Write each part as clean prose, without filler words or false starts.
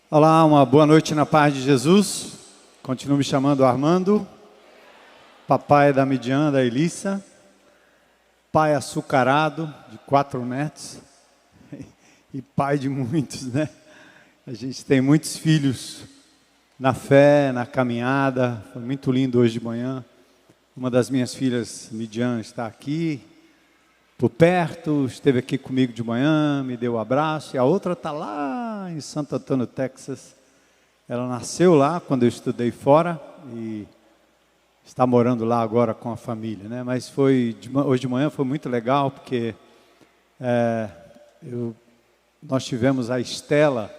Olá, uma boa noite na paz de Jesus. Continuo me chamando Armando, papai da Midian, da Elissa, pai açucarado de 4 netos e pai de muitos, né? A gente tem muitos filhos na fé, na caminhada. Foi muito lindo hoje de manhã. Uma das minhas filhas, Midian, está aqui por perto, esteve aqui comigo de manhã, me deu um abraço, e a outra está lá em Santo Antônio, Texas. Ela nasceu lá quando eu estudei fora e está morando lá agora com a família, né? Mas hoje de manhã foi muito legal, porque nós tivemos a Estela,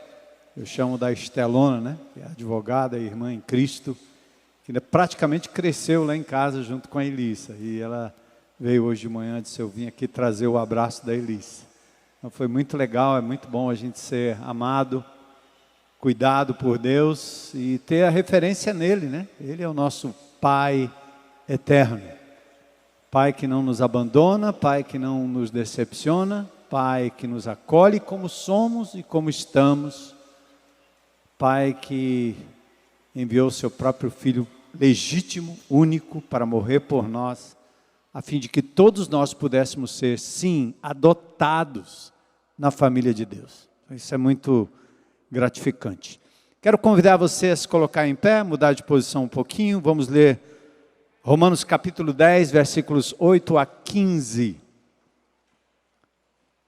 eu chamo da Estelona, né? Que é advogada e irmã em Cristo, que praticamente cresceu lá em casa junto com a Elissa, e ela veio hoje de manhã, disse: eu vim aqui trazer o abraço da Elissa. Então foi muito legal, é muito bom a gente ser amado, cuidado por Deus e ter a referência nele, né? Ele é o nosso Pai eterno. Pai que não nos abandona, Pai que não nos decepciona, Pai que nos acolhe como somos e como estamos. Pai que enviou seu próprio Filho legítimo, único, para morrer por nós, a fim de que todos nós pudéssemos ser, sim, adotados na família de Deus. Isso é muito gratificante. Quero convidar você a se colocar em pé, mudar de posição um pouquinho. Vamos ler Romanos capítulo 10, versículos 8 a 15.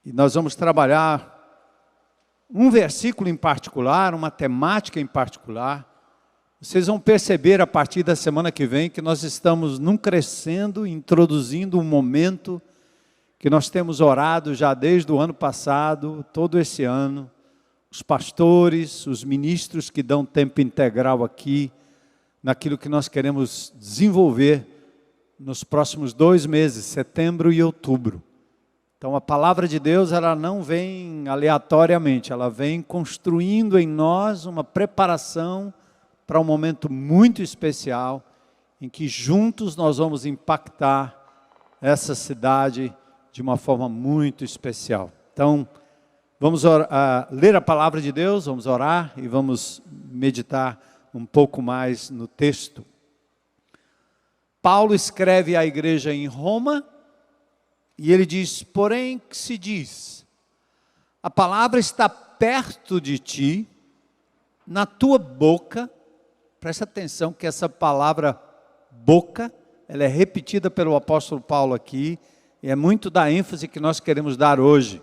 E nós vamos trabalhar um versículo em particular, uma temática em particular. Vocês vão perceber a partir da semana que vem que nós estamos crescendo, introduzindo um momento que nós temos orado já desde o ano passado, todo esse ano. Os pastores, os ministros que dão tempo integral aqui, naquilo que nós queremos desenvolver nos próximos 2 meses, setembro e outubro. Então a palavra de Deus, ela não vem aleatoriamente, ela vem construindo em nós uma preparação para um momento muito especial, em que juntos nós vamos impactar essa cidade de uma forma muito especial. Então, vamos ler a palavra de Deus, vamos orar e vamos meditar um pouco mais no texto. Paulo escreve à igreja em Roma, e ele diz: porém que se diz, a palavra está perto de ti, na tua boca. Presta atenção que essa palavra boca, ela é repetida pelo apóstolo Paulo aqui, e é muito da ênfase que nós queremos dar hoje.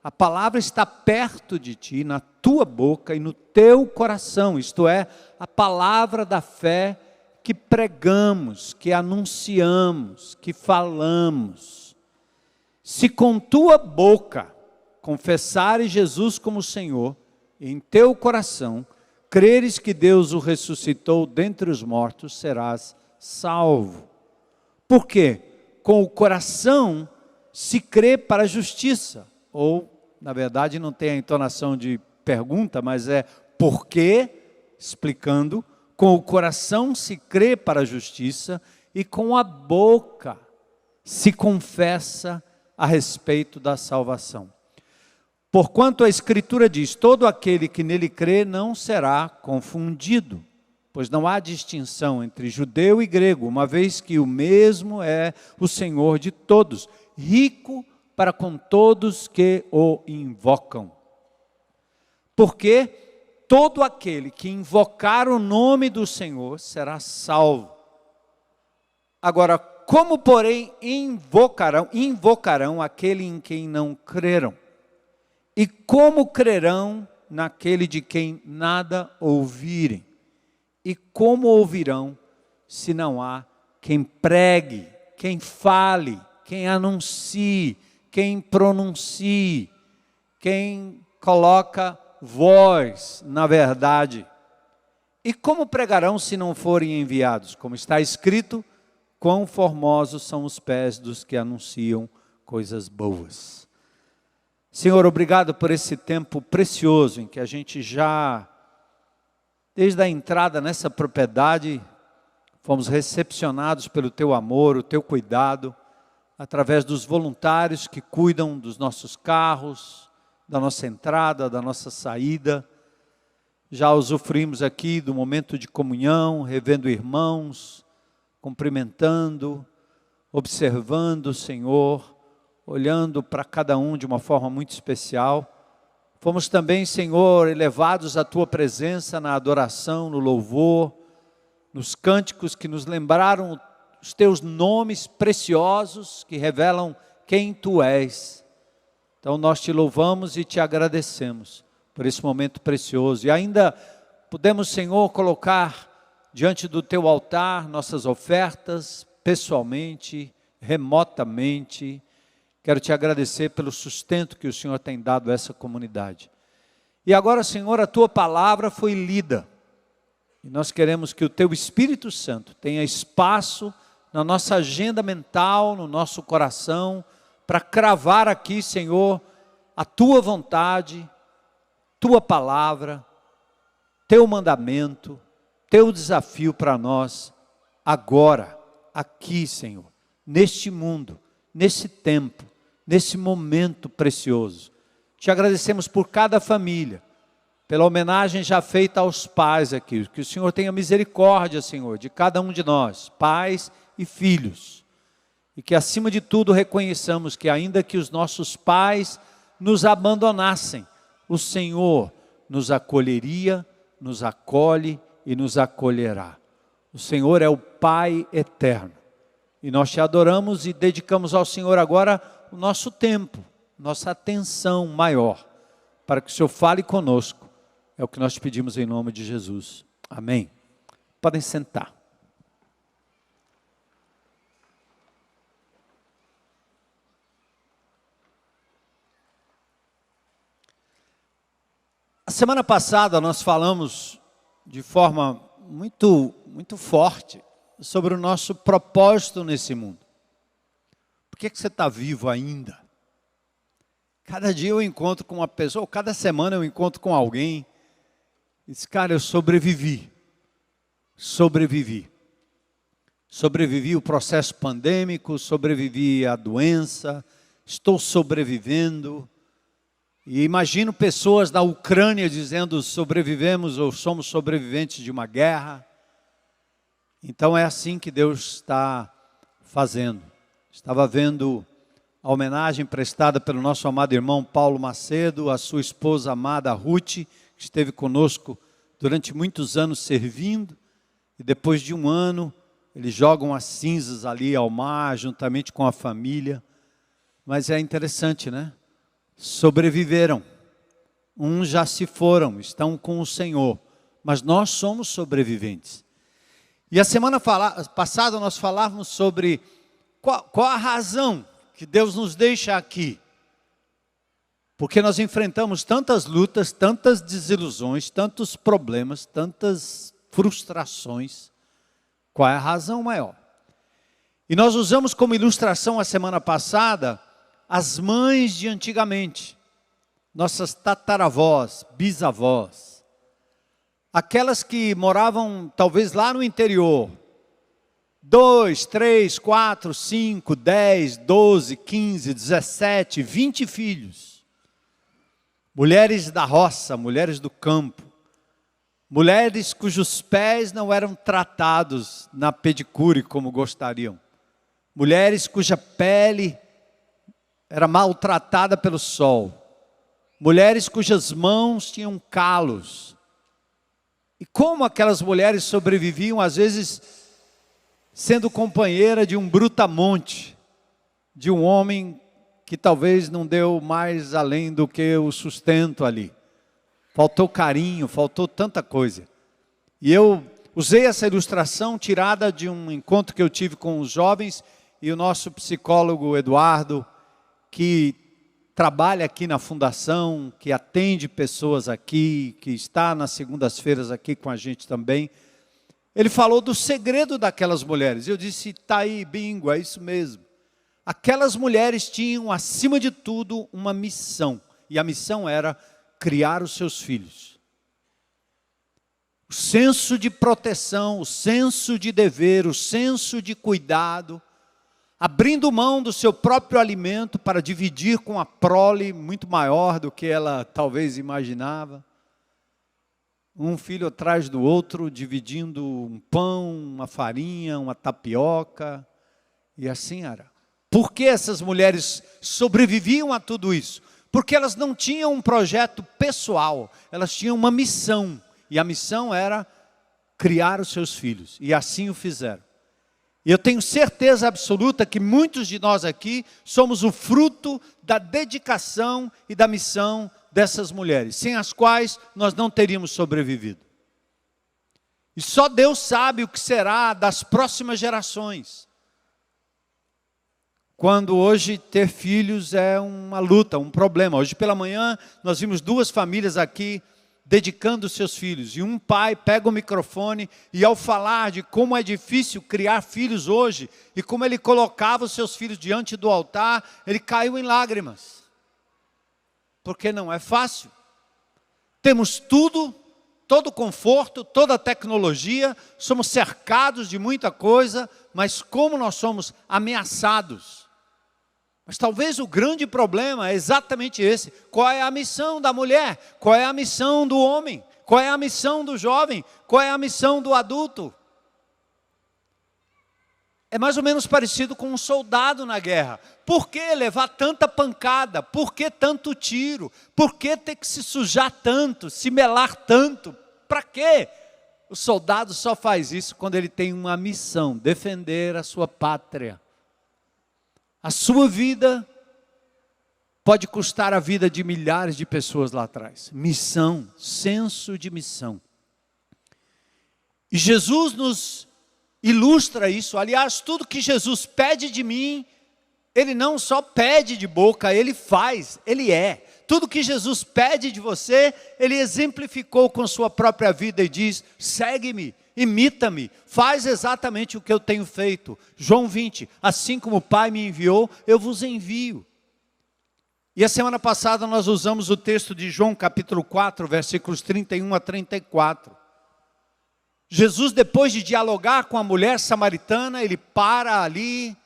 A palavra está perto de ti, na tua boca e no teu coração, isto é, a palavra da fé que pregamos, que anunciamos, que falamos. Se com tua boca confessares Jesus como Senhor, em teu coração creres que Deus o ressuscitou dentre os mortos, serás salvo. Por quê? Com o coração se crê para a justiça. Ou, na verdade, não tem a entonação de pergunta, mas é porque, explicando, com o coração se crê para a justiça e com a boca se confessa a respeito da salvação. Porquanto a Escritura diz: todo aquele que nele crê não será confundido, pois não há distinção entre judeu e grego, uma vez que o mesmo é o Senhor de todos, rico para com todos que o invocam. Porque todo aquele que invocar o nome do Senhor será salvo. Agora, como porém invocarão aquele em quem não creram? E como crerão naquele de quem nada ouvirem? E como ouvirão se não há quem pregue, quem fale, quem anuncie, quem pronuncie, quem coloca voz na verdade? E como pregarão se não forem enviados? Como está escrito: quão formosos são os pés dos que anunciam coisas boas. Senhor, obrigado por esse tempo precioso em que a gente já, desde a entrada nessa propriedade, fomos recepcionados pelo Teu amor, o Teu cuidado, através dos voluntários que cuidam dos nossos carros, da nossa entrada, da nossa saída. Já usufruímos aqui do momento de comunhão, revendo irmãos, cumprimentando, observando o Senhor, olhando para cada um de uma forma muito especial. Fomos também, Senhor, elevados à Tua presença na adoração, no louvor, nos cânticos que nos lembraram os Teus nomes preciosos que revelam quem Tu és. Então nós Te louvamos e Te agradecemos por esse momento precioso. E ainda podemos, Senhor, colocar diante do Teu altar nossas ofertas, pessoalmente, remotamente. Quero Te agradecer pelo sustento que o Senhor tem dado a essa comunidade. E agora, Senhor, a Tua palavra foi lida. E nós queremos que o Teu Espírito Santo tenha espaço na nossa agenda mental, no nosso coração, para cravar aqui, Senhor, a Tua vontade, Tua palavra, Teu mandamento, Teu desafio para nós, agora, aqui, Senhor, neste mundo, nesse tempo, nesse momento precioso. Te agradecemos por cada família, pela homenagem já feita aos pais aqui, que o Senhor tenha misericórdia, Senhor, de cada um de nós, pais e filhos, e que acima de tudo reconheçamos que ainda que os nossos pais nos abandonassem, o Senhor nos acolheria, nos acolhe e nos acolherá. O Senhor é o Pai eterno. E nós Te adoramos e dedicamos ao Senhor agora o nosso tempo, nossa atenção maior, para que o Senhor fale conosco. É o que nós te pedimos em nome de Jesus. Amém. Podem sentar. A semana passada nós falamos de forma muito forte sobre o nosso propósito nesse mundo. Por que você está vivo ainda? Cada dia eu encontro com uma pessoa, ou cada semana eu encontro com alguém, e diz, cara, eu sobrevivi. Sobrevivi o processo pandêmico, sobrevivi à doença, estou sobrevivendo. E imagino pessoas na Ucrânia dizendo sobrevivemos ou somos sobreviventes de uma guerra. Então é assim que Deus está fazendo. Estava vendo a homenagem prestada pelo nosso amado irmão Paulo Macedo, a sua esposa amada Ruth, que esteve conosco durante muitos anos servindo. E depois de um ano, eles jogam as cinzas ali ao mar, juntamente com a família. Mas é interessante, né? Sobreviveram, uns já se foram, estão com o Senhor, mas nós somos sobreviventes. E a semana passada nós falávamos sobre qual a razão que Deus nos deixa aqui, porque nós enfrentamos tantas lutas, tantas desilusões, tantos problemas, tantas frustrações. Qual é a razão maior? E nós usamos como ilustração a semana passada as mães de antigamente, nossas tataravós, bisavós, aquelas que moravam talvez lá no interior, 2, 3, 4, 5, 10, 12, 15, 17, 20 filhos, mulheres da roça, mulheres do campo, mulheres cujos pés não eram tratados na pedicure como gostariam, mulheres cuja pele era maltratada pelo sol, mulheres cujas mãos tinham calos. E como aquelas mulheres sobreviviam, às vezes, sendo companheira de um brutamonte, de um homem que talvez não deu mais além do que o sustento ali. Faltou carinho, faltou tanta coisa. E eu usei essa ilustração tirada de um encontro que eu tive com os jovens, e o nosso psicólogo Eduardo, que trabalha aqui na fundação, que atende pessoas aqui, que está nas segundas-feiras aqui com a gente também. Ele falou do segredo daquelas mulheres. Eu disse, tá aí, bingo, é isso mesmo. Aquelas mulheres tinham, acima de tudo, uma missão. E a missão era criar os seus filhos. O senso de proteção, o senso de dever, o senso de cuidado, abrindo mão do seu próprio alimento para dividir com a prole muito maior do que ela talvez imaginava. um filho atrás do outro, dividindo um pão, uma farinha, uma tapioca, e assim era. Por que essas mulheres sobreviviam a tudo isso? Porque elas não tinham um projeto pessoal, elas tinham uma missão, e a missão era criar os seus filhos, e assim o fizeram. E eu tenho certeza absoluta que muitos de nós aqui somos o fruto da dedicação e da missão dessas mulheres, sem as quais nós não teríamos sobrevivido. E só Deus sabe o que será das próximas gerações. Quando hoje ter filhos é uma luta, um problema. Hoje pela manhã nós vimos 2 famílias aqui dedicando seus filhos. E um pai pega o microfone e ao falar de como é difícil criar filhos hoje, e como ele colocava os seus filhos diante do altar, ele caiu em lágrimas. Porque não é fácil. Temos tudo, todo conforto, toda a tecnologia, somos cercados de muita coisa, mas como nós somos ameaçados. Mas talvez o grande problema é exatamente esse. Qual é a missão da mulher? Qual é a missão do homem? Qual é a missão do jovem? Qual é a missão do adulto? É mais ou menos parecido com um soldado na guerra. Por que levar tanta pancada? Por que tanto tiro? Por que ter que se sujar tanto, se melar tanto? Para quê? O soldado só faz isso quando ele tem uma missão, defender a sua pátria. A sua vida pode custar a vida de milhares de pessoas lá atrás. Missão, senso de missão. E Jesus nos ilustra isso. Aliás, tudo que Jesus pede de mim, Ele não só pede de boca, Ele faz, Ele é. Tudo que Jesus pede de você, Ele exemplificou com sua própria vida e diz: segue-me, imita-me, faz exatamente o que eu tenho feito. João 20, assim como o Pai me enviou, eu vos envio. E a semana passada nós usamos o texto de João capítulo 4, versículos 31 a 34. Jesus, depois de dialogar com a mulher samaritana, ele para ali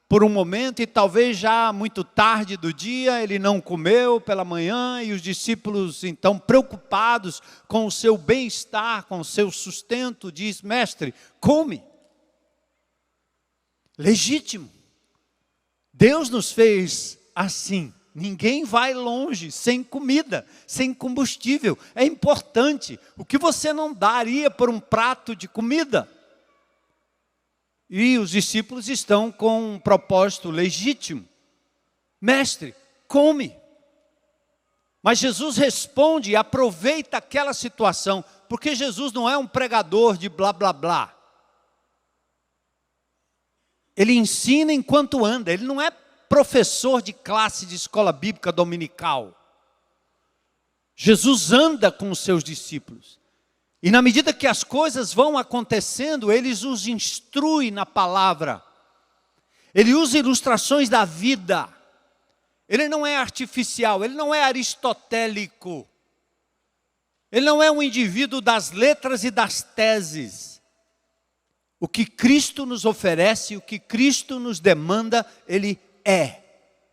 por um momento, e talvez já muito tarde do dia, ele não comeu pela manhã, e os discípulos então preocupados com o seu bem-estar, com o seu sustento, diz: mestre, come. Legítimo. Deus nos fez assim. Ninguém vai longe sem comida, sem combustível. É importante. O que você não daria por um prato de comida? E os discípulos estão com um propósito legítimo. Mestre, come. Mas Jesus responde e aproveita aquela situação, porque Jesus não é um pregador de blá blá blá. Ele ensina enquanto anda, ele não é professor de classe de escola bíblica dominical. Jesus anda com os seus discípulos. E na medida que as coisas vão acontecendo, Ele os instrui na palavra. Ele usa ilustrações da vida. Ele não é artificial, Ele não é aristotélico. Ele não é um indivíduo das letras e das teses. O que Cristo nos oferece, o que Cristo nos demanda, Ele é.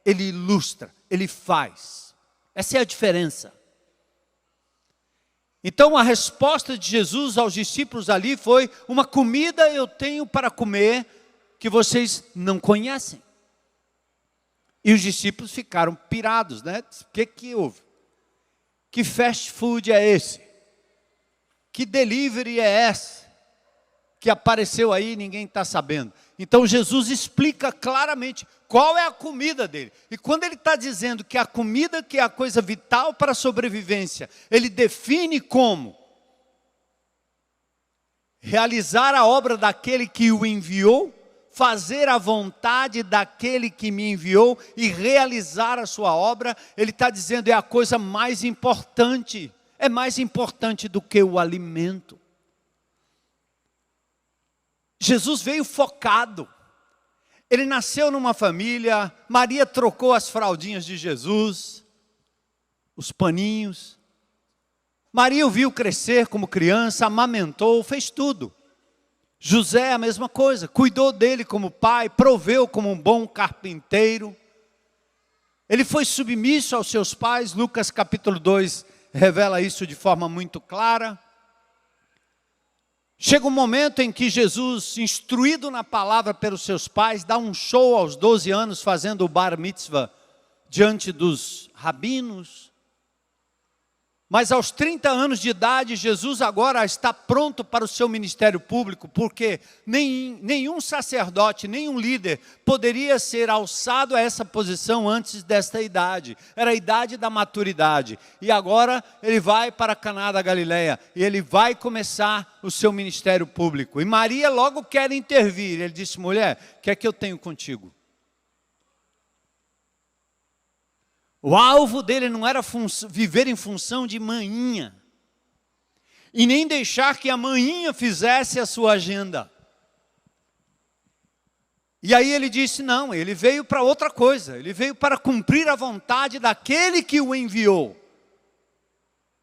Ele ilustra, Ele faz. Essa é a diferença. Então a resposta de Jesus aos discípulos ali foi: uma comida eu tenho para comer que vocês não conhecem. E os discípulos ficaram pirados, né? O que houve? Que fast food é esse? Que delivery é esse? Que apareceu aí e ninguém está sabendo. Então Jesus explica claramente qual é a comida dele. E quando ele está dizendo que a comida, que é a coisa vital para a sobrevivência, ele define como realizar a obra daquele que o enviou, fazer a vontade daquele que me enviou e realizar a sua obra. Ele está dizendo é a coisa mais importante. É mais importante do que o alimento. Jesus veio focado. Ele nasceu numa família, Maria trocou as fraldinhas de Jesus, os paninhos. Maria o viu crescer como criança, amamentou, fez tudo. José a mesma coisa, cuidou dele como pai, proveu como um bom carpinteiro. Ele foi submisso aos seus pais, Lucas capítulo 2 revela isso de forma muito clara. Chega um momento em que Jesus, instruído na palavra pelos seus pais, dá um show aos 12 anos, fazendo o bar mitzvah diante dos rabinos. Mas aos 30 anos de idade, Jesus agora está pronto para o seu ministério público, porque nenhum sacerdote, nenhum líder poderia ser alçado a essa posição antes desta idade. Era a idade da maturidade. E agora ele vai para Caná da Galileia e ele vai começar o seu ministério público. E Maria logo quer intervir. Ele disse: mulher, o que é que eu tenho contigo? O alvo dele não era viver em função de manhinha, e nem deixar que a manhinha fizesse a sua agenda. E aí ele disse não, ele veio para outra coisa, ele veio para cumprir a vontade daquele que o enviou,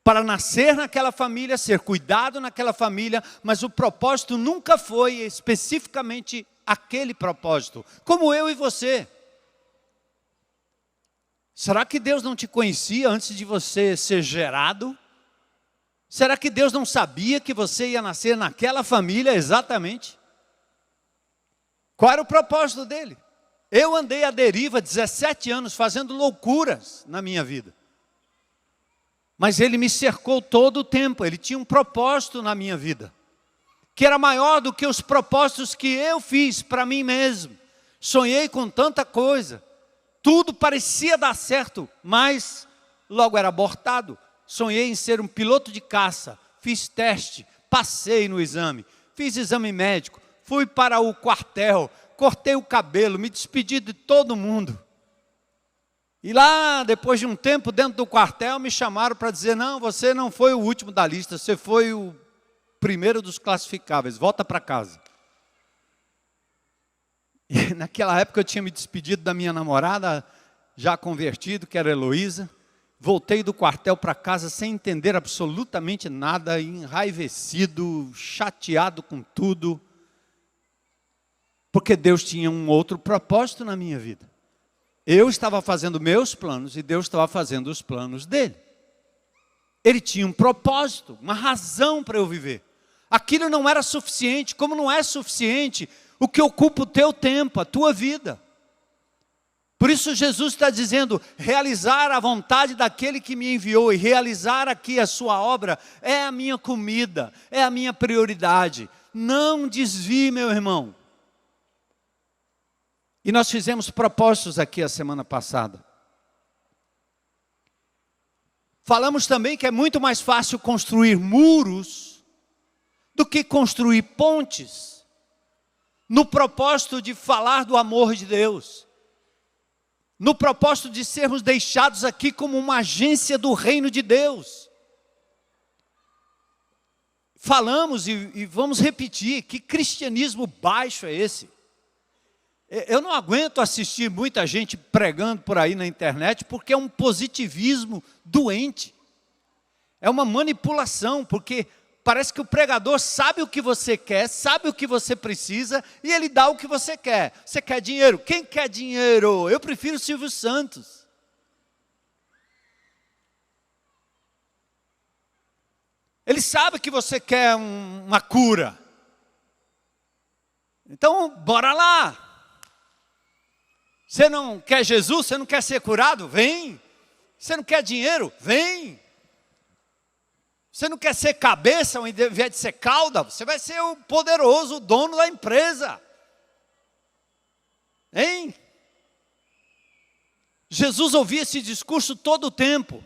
para nascer naquela família, ser cuidado naquela família, mas o propósito nunca foi especificamente aquele propósito, como eu e você. Será que Deus não te conhecia antes de você ser gerado? Será que Deus não sabia que você ia nascer naquela família exatamente? Qual era o propósito dele? Eu andei à deriva 17 anos fazendo loucuras na minha vida. Mas ele me cercou todo o tempo, ele tinha um propósito na minha vida, que era maior do que os propósitos que eu fiz para mim mesmo. Sonhei com tanta coisa. Tudo parecia dar certo, mas logo era abortado. Sonhei em ser um piloto de caça, fiz teste, passei no exame, fiz exame médico, fui para o quartel, cortei o cabelo, me despedi de todo mundo. E lá, depois de um tempo dentro do quartel, me chamaram para dizer: não, você não foi o último da lista, você foi o primeiro dos classificáveis, volta para casa. E naquela época eu tinha me despedido da minha namorada, já convertido, que era Heloísa. Voltei do quartel para casa sem entender absolutamente nada, enraivecido, chateado com tudo. Porque Deus tinha um outro propósito na minha vida. Eu estava fazendo meus planos e Deus estava fazendo os planos dele. Ele tinha um propósito, uma razão para eu viver. Aquilo não era suficiente, como não é suficiente o que ocupa o teu tempo, a tua vida. Por isso Jesus está dizendo: realizar a vontade daquele que me enviou e realizar aqui a sua obra é a minha comida, é a minha prioridade. Não desvie, meu irmão. E nós fizemos propósitos aqui a semana passada. Falamos também que é muito mais fácil construir muros do que construir pontes, no propósito de falar do amor de Deus, no propósito de sermos deixados aqui como uma agência do reino de Deus. Falamos e vamos repetir: que cristianismo baixo é esse? Eu não aguento assistir muita gente pregando por aí na internet, porque é um positivismo doente, é uma manipulação, porque parece que o pregador sabe o que você quer, sabe o que você precisa, e ele dá o que você quer. Você quer dinheiro? Quem quer dinheiro? Eu prefiro Silvio Santos. Ele sabe que você quer uma cura. Então, bora lá. Você não quer Jesus? Você não quer ser curado? Vem. Você não quer dinheiro? Vem. Você não quer ser cabeça ao invés de ser cauda? Você vai ser o poderoso, o dono da empresa. Hein? Jesus ouvia esse discurso todo o tempo.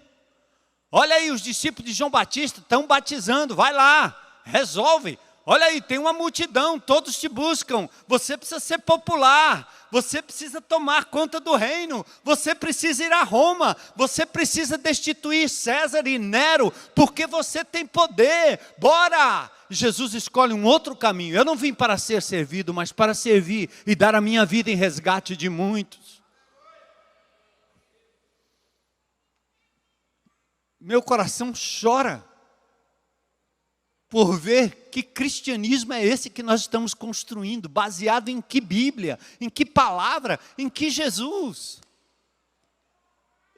Olha aí, os discípulos de João Batista estão batizando, vai lá, resolve. Olha aí, tem uma multidão, todos te buscam. Você precisa ser popular, você precisa tomar conta do reino, você precisa ir a Roma, você precisa destituir César e Nero, porque você tem poder, bora! Jesus escolhe um outro caminho. Eu não vim para ser servido, mas para servir e dar a minha vida em resgate de muitos. Meu coração chora por ver que cristianismo é esse que nós estamos construindo, baseado em que Bíblia, em que palavra, em que Jesus.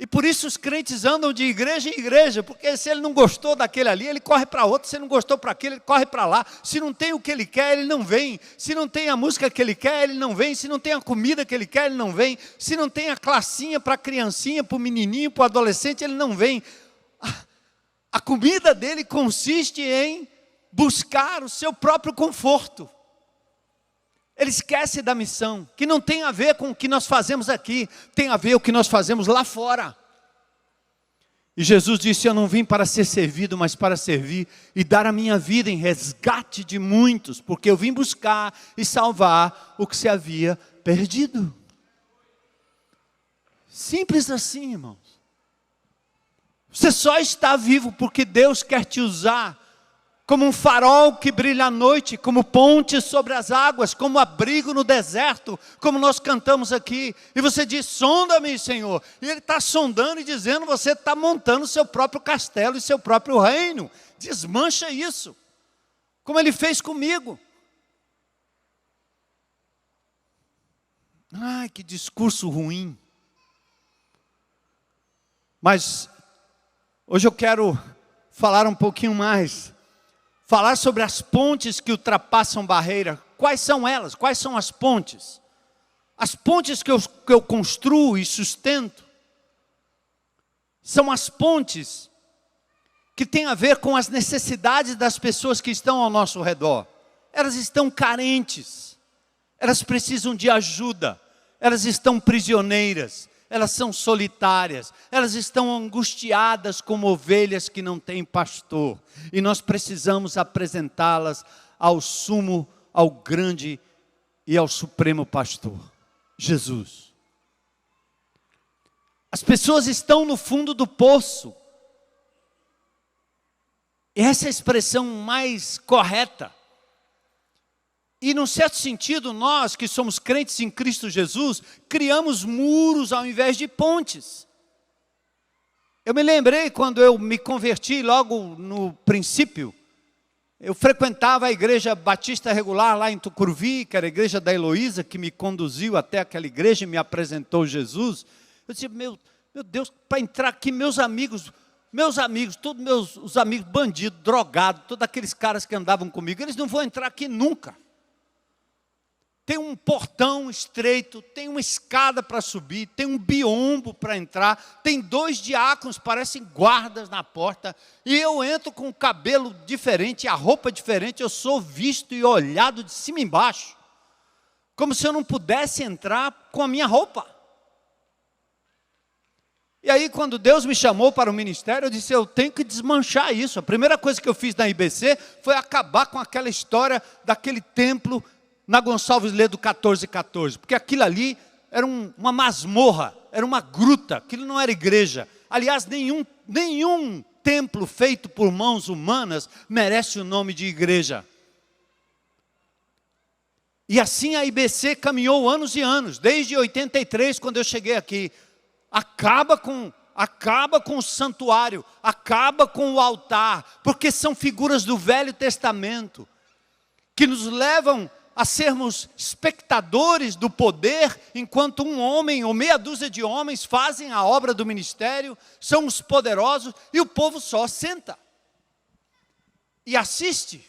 E por isso os crentes andam de igreja em igreja, porque se ele não gostou daquele ali, ele corre para outro, se ele não gostou para aquele, ele corre para lá. Se não tem o que ele quer, ele não vem. Se não tem a música que ele quer, ele não vem. Se não tem a comida que ele quer, ele não vem. Se não tem a classinha para a criancinha, para o menininho, para o adolescente, ele não vem. A comida dele consiste em buscar o seu próprio conforto. Ele esquece da missão, que não tem a ver com o que nós fazemos aqui, tem a ver com o que nós fazemos lá fora. E Jesus disse: eu não vim para ser servido, mas para servir e dar a minha vida em resgate de muitos, porque eu vim buscar e salvar o que se havia perdido. Simples assim, irmãos. Você só está vivo porque Deus quer te usar como um farol que brilha à noite, como ponte sobre as águas, como abrigo no deserto, como nós cantamos aqui. E você diz: sonda-me, Senhor. E Ele está sondando e dizendo: você está montando o seu próprio castelo e seu próprio reino. Desmancha isso, como Ele fez comigo. Ai, que discurso ruim. Mas hoje eu quero falar um pouquinho mais. Falar sobre as pontes que ultrapassam barreira. Quais são elas? Quais são as pontes? As pontes que eu construo e sustento são as pontes que têm a ver com as necessidades das pessoas que estão ao nosso redor. Elas estão carentes, elas precisam de ajuda, elas estão prisioneiras, elas são solitárias, elas estão angustiadas como ovelhas que não têm pastor. E nós precisamos apresentá-las ao sumo, ao grande e ao supremo pastor, Jesus. As pessoas estão no fundo do poço. E essa é a expressão mais correta. E num certo sentido, nós que somos crentes em Cristo Jesus, criamos muros ao invés de pontes. Eu me lembrei quando eu me converti logo no princípio, eu frequentava a igreja batista regular lá em Tucuruvi, que era a igreja da Heloísa, que me conduziu até aquela igreja e me apresentou Jesus. Eu disse: meu Deus, para entrar aqui, meus amigos, todos os amigos bandidos, drogados, todos aqueles caras que andavam comigo, eles não vão entrar aqui nunca. Tem um portão estreito, tem uma escada para subir, tem um biombo para entrar, tem 2 diáconos, parecem guardas na porta, e eu entro com o cabelo diferente, a roupa diferente, eu sou visto e olhado de cima e embaixo, como se eu não pudesse entrar com a minha roupa. E aí, quando Deus me chamou para o ministério, eu disse: eu tenho que desmanchar isso. A primeira coisa que eu fiz na IBC foi acabar com aquela história daquele templo na Gonçalves Ledo 1414, porque aquilo ali era uma masmorra, era uma gruta, aquilo não era igreja. Aliás, nenhum templo feito por mãos humanas merece o nome de igreja. E assim a IBC caminhou anos e anos, desde 83, quando eu cheguei aqui. Acaba com o santuário, acaba com o altar, porque são figuras do Velho Testamento, que nos levam a sermos espectadores do poder, enquanto um homem ou meia dúzia de homens fazem a obra do ministério, são os poderosos, e o povo só senta, e assiste,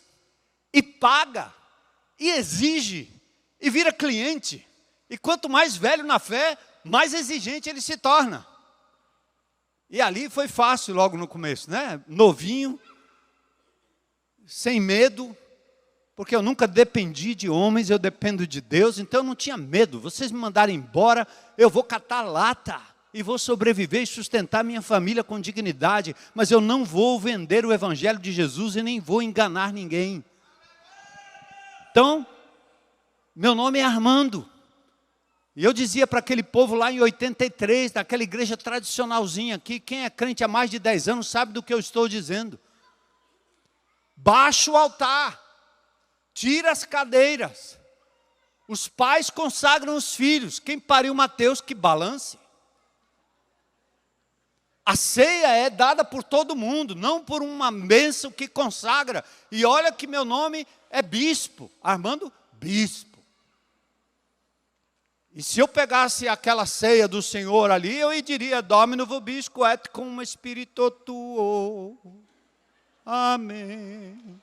e paga, e exige, e vira cliente. E quanto mais velho na fé, mais exigente ele se torna. E ali foi fácil logo no começo, né? Novinho, sem medo, porque eu nunca dependi de homens, eu dependo de Deus, então eu não tinha medo. Vocês me mandarem embora, eu vou catar lata e vou sobreviver e sustentar minha família com dignidade, mas eu não vou vender o evangelho de Jesus e nem vou enganar ninguém. Então, meu nome é Armando. E eu dizia para aquele povo lá em 83, daquela igreja tradicionalzinha aqui, quem é crente há mais de 10 anos sabe do que eu estou dizendo. Baixa o altar, tira as cadeiras, os pais consagram os filhos, quem pariu Mateus que balance. A ceia é dada por todo mundo, não por uma bênção que consagra. E olha que meu nome é bispo, Armando Bispo. E se eu pegasse aquela ceia do Senhor ali, eu diria, Domino vobisco et cum spirito tuo. Amém.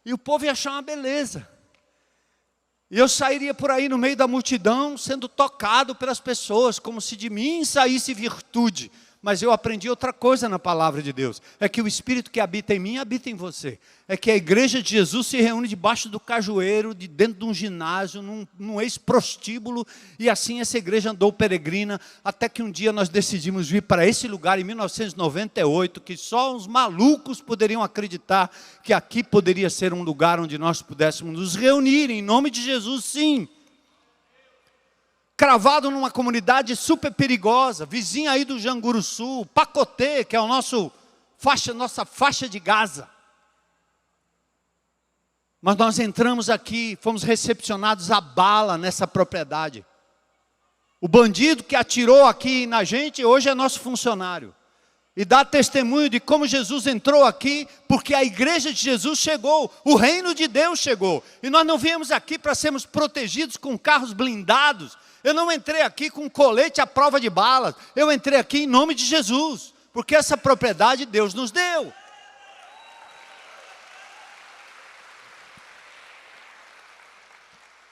E o povo ia achar uma beleza. E eu sairia por aí no meio da multidão, sendo tocado pelas pessoas, como se de mim saísse virtude. Mas eu aprendi outra coisa na palavra de Deus. É que o Espírito que habita em mim, habita em você. É que a igreja de Jesus se reúne debaixo do cajueiro, dentro de um ginásio, num ex-prostíbulo. E assim essa igreja andou peregrina, até que um dia nós decidimos vir para esse lugar, em 1998, que só os malucos poderiam acreditar que aqui poderia ser um lugar onde nós pudéssemos nos reunir, em nome de Jesus, sim. Cravado numa comunidade super perigosa, vizinha aí do Janguruçu, Pacotê, que é a nossa faixa de Gaza. Mas nós entramos aqui, fomos recepcionados a bala nessa propriedade. O bandido que atirou aqui na gente, hoje é nosso funcionário. E dá testemunho de como Jesus entrou aqui, porque a igreja de Jesus chegou, o reino de Deus chegou. E nós não viemos aqui para sermos protegidos com carros blindados. Eu não entrei aqui com colete à prova de balas. Eu entrei aqui em nome de Jesus, porque essa propriedade Deus nos deu.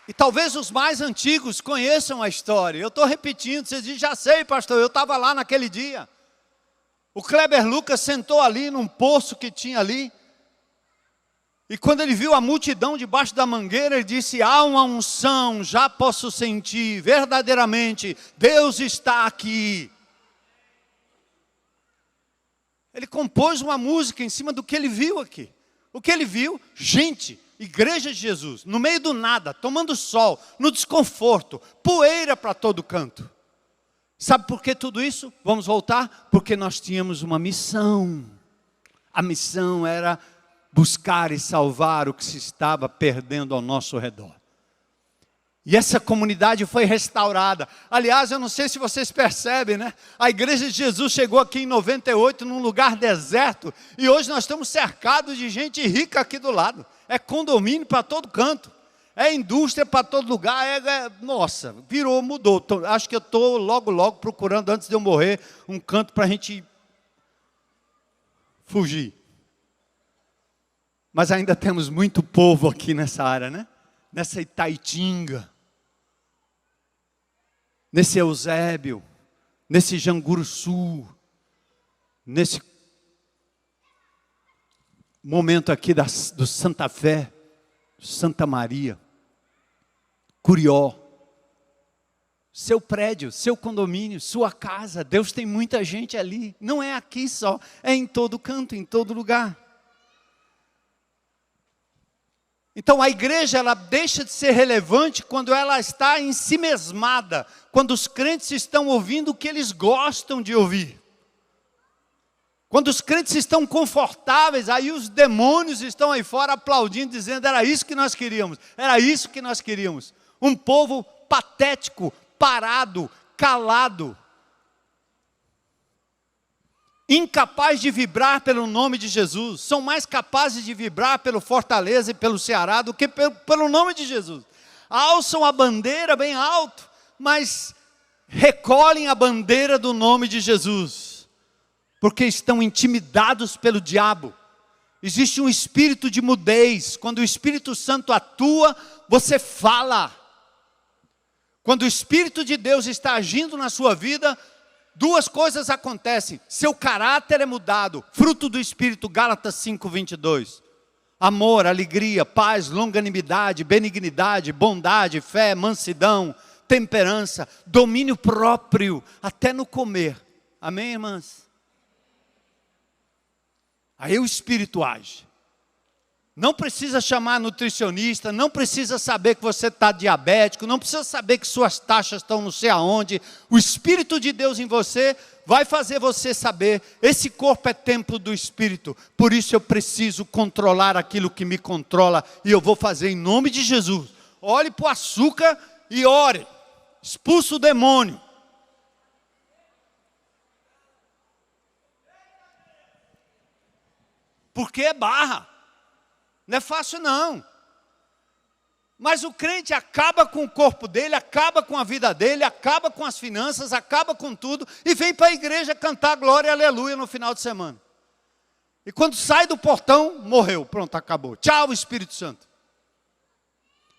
E talvez os mais antigos conheçam a história. Eu estou repetindo, vocês dizem, já sei, pastor, eu estava lá naquele dia. O Kleber Lucas sentou ali num poço que tinha ali. E quando ele viu a multidão debaixo da mangueira, ele disse, há uma unção, já posso sentir, verdadeiramente, Deus está aqui. Ele compôs uma música em cima do que ele viu aqui. O que ele viu? Gente, igreja de Jesus, no meio do nada, tomando sol, no desconforto, poeira para todo canto. Sabe por que tudo isso? Vamos voltar? Porque nós tínhamos uma missão. A missão era buscar e salvar o que se estava perdendo ao nosso redor. E essa comunidade foi restaurada. Aliás, eu não sei se vocês percebem, né? A igreja de Jesus chegou aqui em 98, num lugar deserto, e hoje nós estamos cercados de gente rica aqui do lado. É condomínio para todo canto. É indústria para todo lugar. Nossa, virou, mudou. Acho que eu estou logo procurando, antes de eu morrer, um canto para a gente fugir. Mas ainda temos muito povo aqui nessa área, né? Nessa Itaitinga, nesse Eusébio, nesse Janguruçu, nesse momento aqui do Santa Fé, Santa Maria, Curió, seu prédio, seu condomínio, sua casa. Deus tem muita gente ali. Não é aqui só, é em todo canto, em todo lugar. Então a igreja, ela deixa de ser relevante quando ela está em si mesmada, quando os crentes estão ouvindo o que eles gostam de ouvir. Quando os crentes estão confortáveis, aí os demônios estão aí fora aplaudindo, dizendo, era isso que nós queríamos, era isso que nós queríamos. Um povo patético, parado, calado, incapaz de vibrar pelo nome de Jesus. São mais capazes de vibrar pelo Fortaleza e pelo Ceará do que pelo nome de Jesus. Alçam a bandeira bem alto, mas recolhem a bandeira do nome de Jesus, porque estão intimidados pelo diabo. Existe um espírito de mudez. Quando o Espírito Santo atua, você fala. Quando o Espírito de Deus está agindo na sua vida, duas coisas acontecem. Seu caráter é mudado. Fruto do Espírito, Gálatas 5:22. Amor, alegria, paz, longanimidade, benignidade, bondade, fé, mansidão, temperança, domínio próprio, até no comer. Amém, irmãs? Aí o Espírito age. Não precisa chamar nutricionista, não precisa saber que você está diabético, não precisa saber que suas taxas estão não sei aonde. O Espírito de Deus em você vai fazer você saber, esse corpo é templo do Espírito, por isso eu preciso controlar aquilo que me controla, e eu vou fazer em nome de Jesus. Olhe para o açúcar e ore, expulsa o demônio. Porque é barra. Não é fácil não. Mas o crente acaba com o corpo dele, acaba com a vida dele, acaba com as finanças, acaba com tudo, e vem para a igreja cantar glória e aleluia no final de semana. E quando sai do portão, morreu, pronto, acabou. Tchau, Espírito Santo.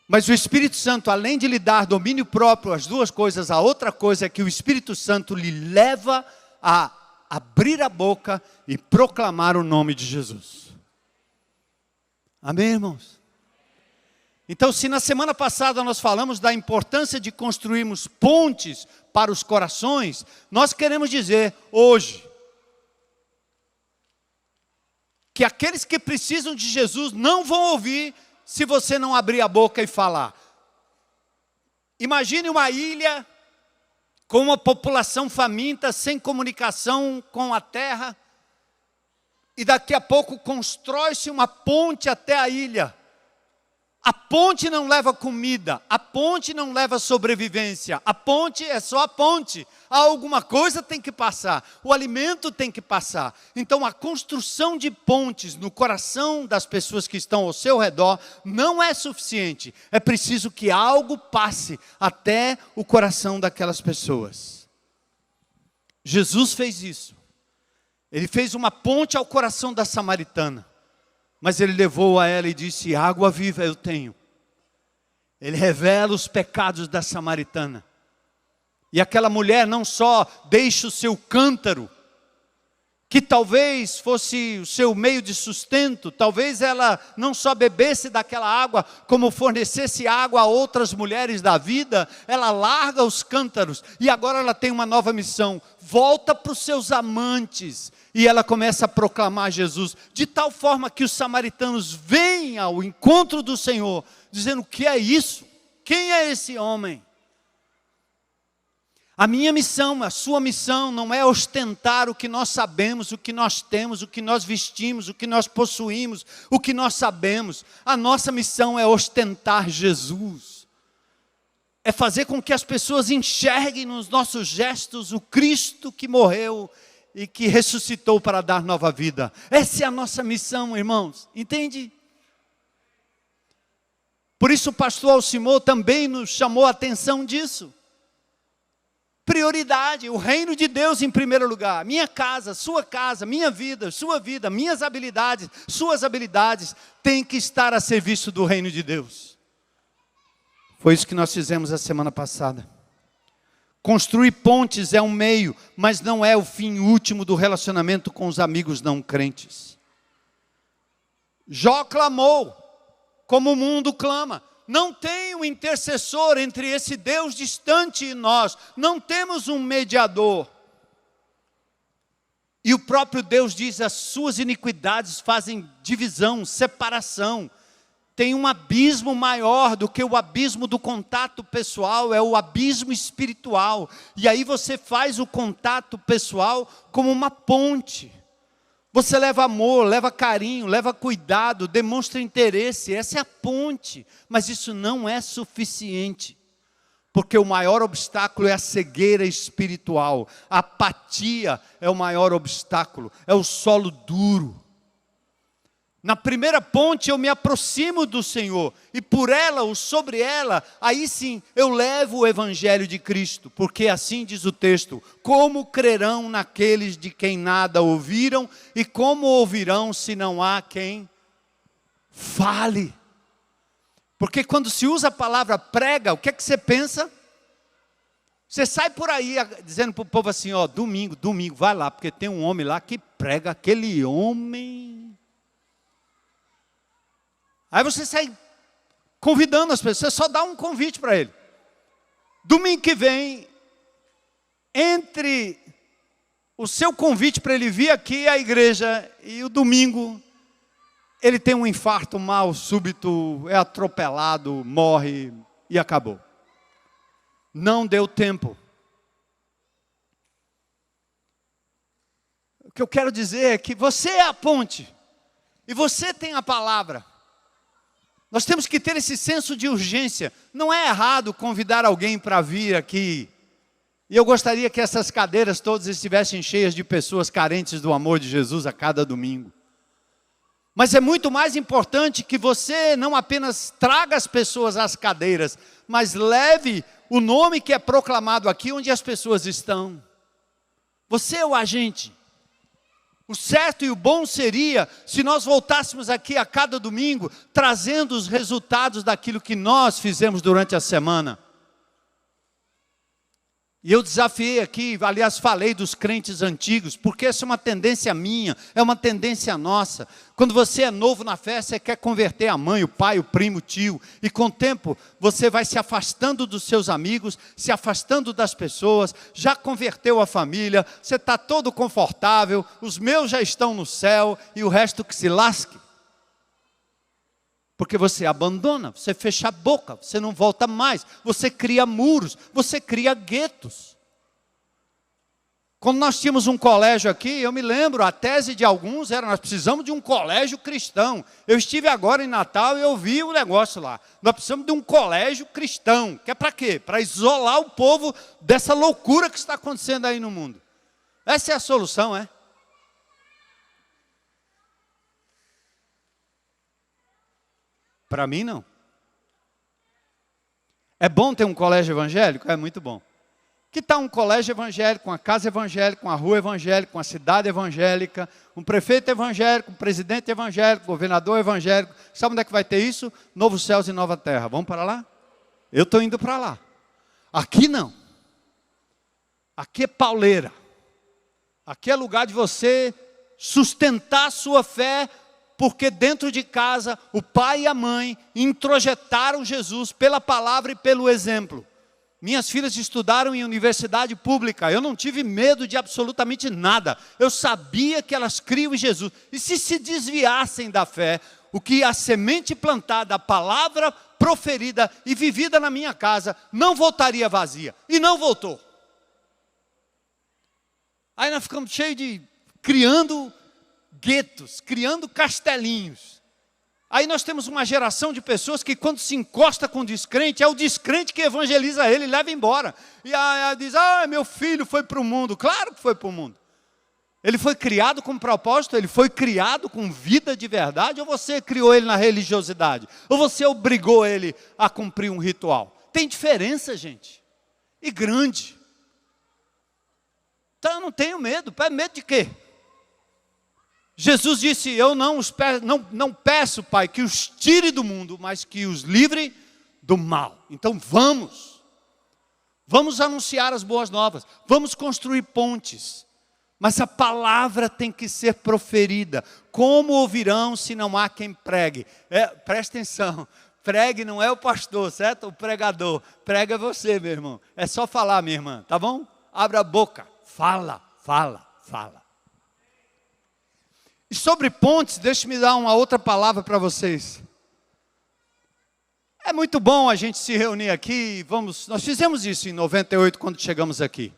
Mas o Espírito Santo, além de lhe dar domínio próprio, as duas coisas, a outra coisa é que o Espírito Santo lhe leva a abrir a boca e proclamar o nome de Jesus. Amém, irmãos? Então, se na semana passada nós falamos da importância de construirmos pontes para os corações, nós queremos dizer hoje que aqueles que precisam de Jesus não vão ouvir se você não abrir a boca e falar. Imagine uma ilha com uma população faminta, sem comunicação com a terra, e daqui a pouco constrói-se uma ponte até a ilha. A ponte não leva comida, a ponte não leva sobrevivência, a ponte é só a ponte. Alguma coisa tem que passar, o alimento tem que passar. Então a construção de pontes no coração das pessoas que estão ao seu redor não é suficiente. É preciso que algo passe até o coração daquelas pessoas. Jesus fez isso. Ele fez uma ponte ao coração da samaritana. Mas ele levou a ela e disse, água viva eu tenho. Ele revela os pecados da samaritana. E aquela mulher não só deixa o seu cântaro, que talvez fosse o seu meio de sustento, talvez ela não só bebesse daquela água, como fornecesse água a outras mulheres da vida, ela larga os cântaros, e agora ela tem uma nova missão, volta para os seus amantes, e ela começa a proclamar Jesus, de tal forma que os samaritanos vêm ao encontro do Senhor, dizendo, o que é isso? Quem é esse homem? A minha missão, a sua missão não é ostentar o que nós sabemos, o que nós temos, o que nós vestimos, o que nós possuímos, o que nós sabemos. A nossa missão é ostentar Jesus. É fazer com que as pessoas enxerguem nos nossos gestos o Cristo que morreu e que ressuscitou para dar nova vida. Essa é a nossa missão, irmãos. Entende? Por isso o pastor Alcimor também nos chamou a atenção disso. Prioridade, o reino de Deus em primeiro lugar. Minha casa, minha vida, sua vida, minhas habilidades, suas habilidades, tem que estar a serviço do reino de Deus. Foi isso que nós fizemos a semana passada. Construir pontes é um meio, mas não é o fim último do relacionamento com os amigos não crentes. Jó clamou, como o mundo clama. Não tem um intercessor entre esse Deus distante e nós. Não temos um mediador. E o próprio Deus diz, as suas iniquidades fazem divisão, separação. Tem um abismo maior do que o abismo do contato pessoal, é o abismo espiritual. E aí você faz o contato pessoal como uma ponte. Você leva amor, leva carinho, leva cuidado, demonstra interesse, essa é a ponte. Mas isso não é suficiente, porque o maior obstáculo é a cegueira espiritual. A apatia é o maior obstáculo, é o solo duro. Na primeira ponte eu me aproximo do Senhor, e por ela ou sobre ela, aí sim eu levo o Evangelho de Cristo, porque assim diz o texto, como crerão naqueles de quem nada ouviram, e como ouvirão se não há quem fale? Porque quando se usa a palavra prega, o que é que você pensa? Você sai por aí dizendo para o povo assim, ó, domingo, vai lá, porque tem um homem lá que prega, aquele homem... Aí você sai convidando as pessoas, você só dá um convite para ele. Domingo que vem, entre o seu convite para ele vir aqui à igreja e o domingo, ele tem um infarto mal súbito, é atropelado, morre e acabou. Não deu tempo. O que eu quero dizer é que você é a ponte e você tem a palavra. Nós temos que ter esse senso de urgência. Não é errado convidar alguém para vir aqui. E eu gostaria que essas cadeiras todas estivessem cheias de pessoas carentes do amor de Jesus a cada domingo. Mas é muito mais importante que você não apenas traga as pessoas às cadeiras, mas leve o nome que é proclamado aqui onde as pessoas estão. Você é o agente. O certo e o bom seria se nós voltássemos aqui a cada domingo, trazendo os resultados daquilo que nós fizemos durante a semana. E eu desafiei aqui, aliás, falei dos crentes antigos, porque essa é uma tendência minha, é uma tendência nossa. Quando você é novo na fé, você quer converter a mãe, o pai, o primo, o tio. E com o tempo, você vai se afastando dos seus amigos, se afastando das pessoas, já converteu a família, você está todo confortável, os meus já estão no céu e o resto que se lasque. Porque você abandona, você fecha a boca, você não volta mais, você cria muros, você cria guetos. Quando nós tínhamos um colégio aqui, eu me lembro, a tese de alguns era, nós precisamos de um colégio cristão. Eu estive agora em Natal e eu vi o negócio lá. Nós precisamos de um colégio cristão, que é para quê? Para isolar o povo dessa loucura que está acontecendo aí no mundo. Essa é a solução, é? Para mim, não. É bom ter um colégio evangélico? É muito bom. Que tal um colégio evangélico, uma casa evangélica, uma rua evangélica, uma cidade evangélica, um prefeito evangélico, um presidente evangélico, um governador evangélico? Sabe onde é que vai ter isso? Novos céus e nova terra. Vamos para lá? Eu estou indo para lá. Aqui não. Aqui é pauleira. Aqui é lugar de você sustentar a sua fé, porque dentro de casa, o pai e a mãe introjetaram Jesus pela palavra e pelo exemplo. Minhas filhas estudaram em universidade pública, eu não tive medo de absolutamente nada. Eu sabia que elas criam em Jesus. E se desviassem da fé, o que a semente plantada, a palavra proferida e vivida na minha casa, não voltaria vazia. E não voltou. Aí nós ficamos cheios de criando guetos, criando castelinhos. Aí nós temos uma geração de pessoas que quando se encosta com o descrente, é o descrente que evangeliza ele e leva embora. E aí diz, meu filho foi para o mundo. Claro que foi para o mundo. Ele foi criado com propósito, ele foi criado com vida de verdade, ou você criou ele na religiosidade? Ou você obrigou ele a cumprir um ritual? Tem diferença, gente. E grande. Então eu não tenho medo. Medo de quê? Jesus disse, eu não peço, Pai, que os tire do mundo, mas que os livre do mal. Então vamos anunciar as boas novas, vamos construir pontes, mas a palavra tem que ser proferida. Como ouvirão se não há quem pregue? Presta atenção, pregue não é o pastor, certo? O pregador, prega você, meu irmão. É só falar, minha irmã, tá bom? Abra a boca, fala. E sobre pontes, deixe-me dar uma outra palavra para vocês. É muito bom a gente se reunir aqui, nós fizemos isso em 98 quando chegamos aqui.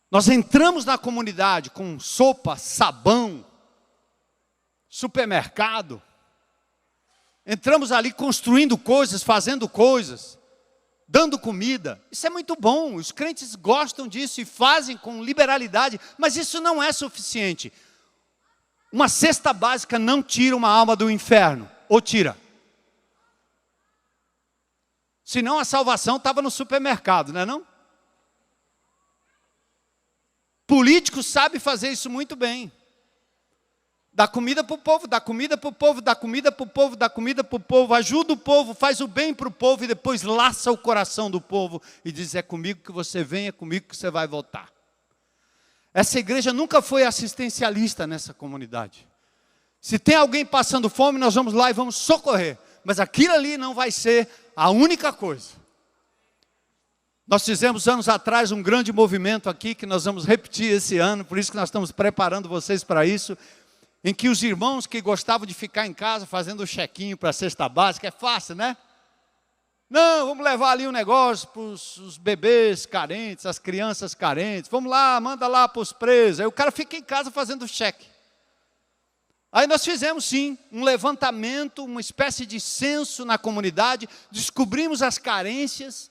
Nós entramos na comunidade com sopa, sabão, supermercado. Entramos ali construindo coisas, fazendo coisas, dando comida. Isso é muito bom, os crentes gostam disso e fazem com liberalidade, mas isso não é suficiente. Uma cesta básica não tira uma alma do inferno, ou tira? Senão a salvação estava no supermercado, não é não? Político sabe fazer isso muito bem. Dá comida para o povo, dá comida para o povo, dá comida para o povo, dá comida para o povo, ajuda o povo, faz o bem para o povo e depois laça o coração do povo e diz, é comigo que você vem, é comigo que você vai voltar. Essa igreja nunca foi assistencialista nessa comunidade. Se tem alguém passando fome, nós vamos lá e vamos socorrer. Mas aquilo ali não vai ser a única coisa. Nós fizemos anos atrás um grande movimento aqui, que nós vamos repetir esse ano, por isso que nós estamos preparando vocês para isso, em que os irmãos que gostavam de ficar em casa fazendo o chequinho para a cesta básica, é fácil, né? Não, vamos levar ali um negócio para os bebês carentes, as crianças carentes. Vamos lá, manda lá para os presos. Aí o cara fica em casa fazendo cheque. Aí nós fizemos sim, um levantamento, uma espécie de censo na comunidade. Descobrimos as carências.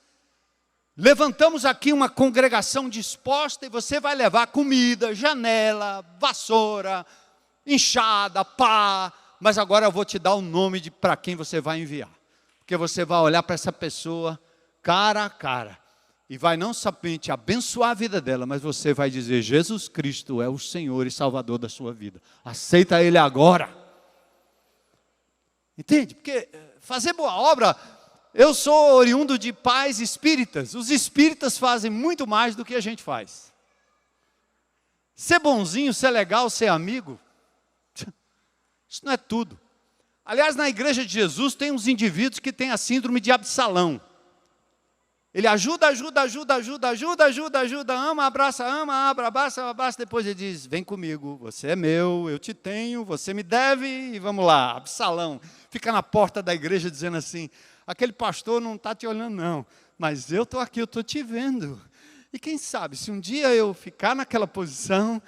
Levantamos aqui uma congregação disposta e você vai levar comida, janela, vassoura, inchada, pá, mas agora eu vou te dar o nome para quem você vai enviar. Porque você vai olhar para essa pessoa cara a cara e vai não somente abençoar a vida dela, mas você vai dizer: Jesus Cristo é o Senhor e Salvador da sua vida. Aceita Ele agora. Entende? Porque fazer boa obra, eu sou oriundo de pais espíritas. Os espíritas fazem muito mais do que a gente faz. Ser bonzinho, ser legal, ser amigo, isso não é tudo. Aliás, na igreja de Jesus tem uns indivíduos que têm a síndrome de Absalão. Ele ajuda, ama, abraça, abraça, depois ele diz: vem comigo, você é meu, eu te tenho, você me deve, e vamos lá. Absalão fica na porta da igreja dizendo assim: aquele pastor não está te olhando não, mas eu estou aqui, eu estou te vendo. E quem sabe, se um dia eu ficar naquela posição,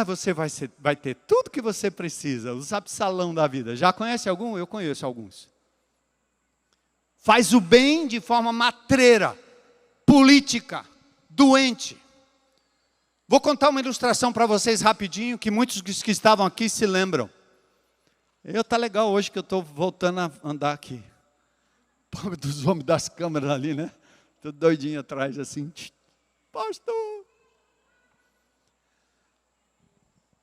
você vai ter tudo que você precisa, os Absalão da vida. Já conhece algum? Eu conheço alguns. Faz o bem de forma matreira, política, doente. Vou contar uma ilustração para vocês rapidinho, que muitos que estavam aqui se lembram. Está legal hoje que eu estou voltando a andar aqui. Pobre dos homens das câmeras ali, né? Tudo doidinho atrás assim. Pastor.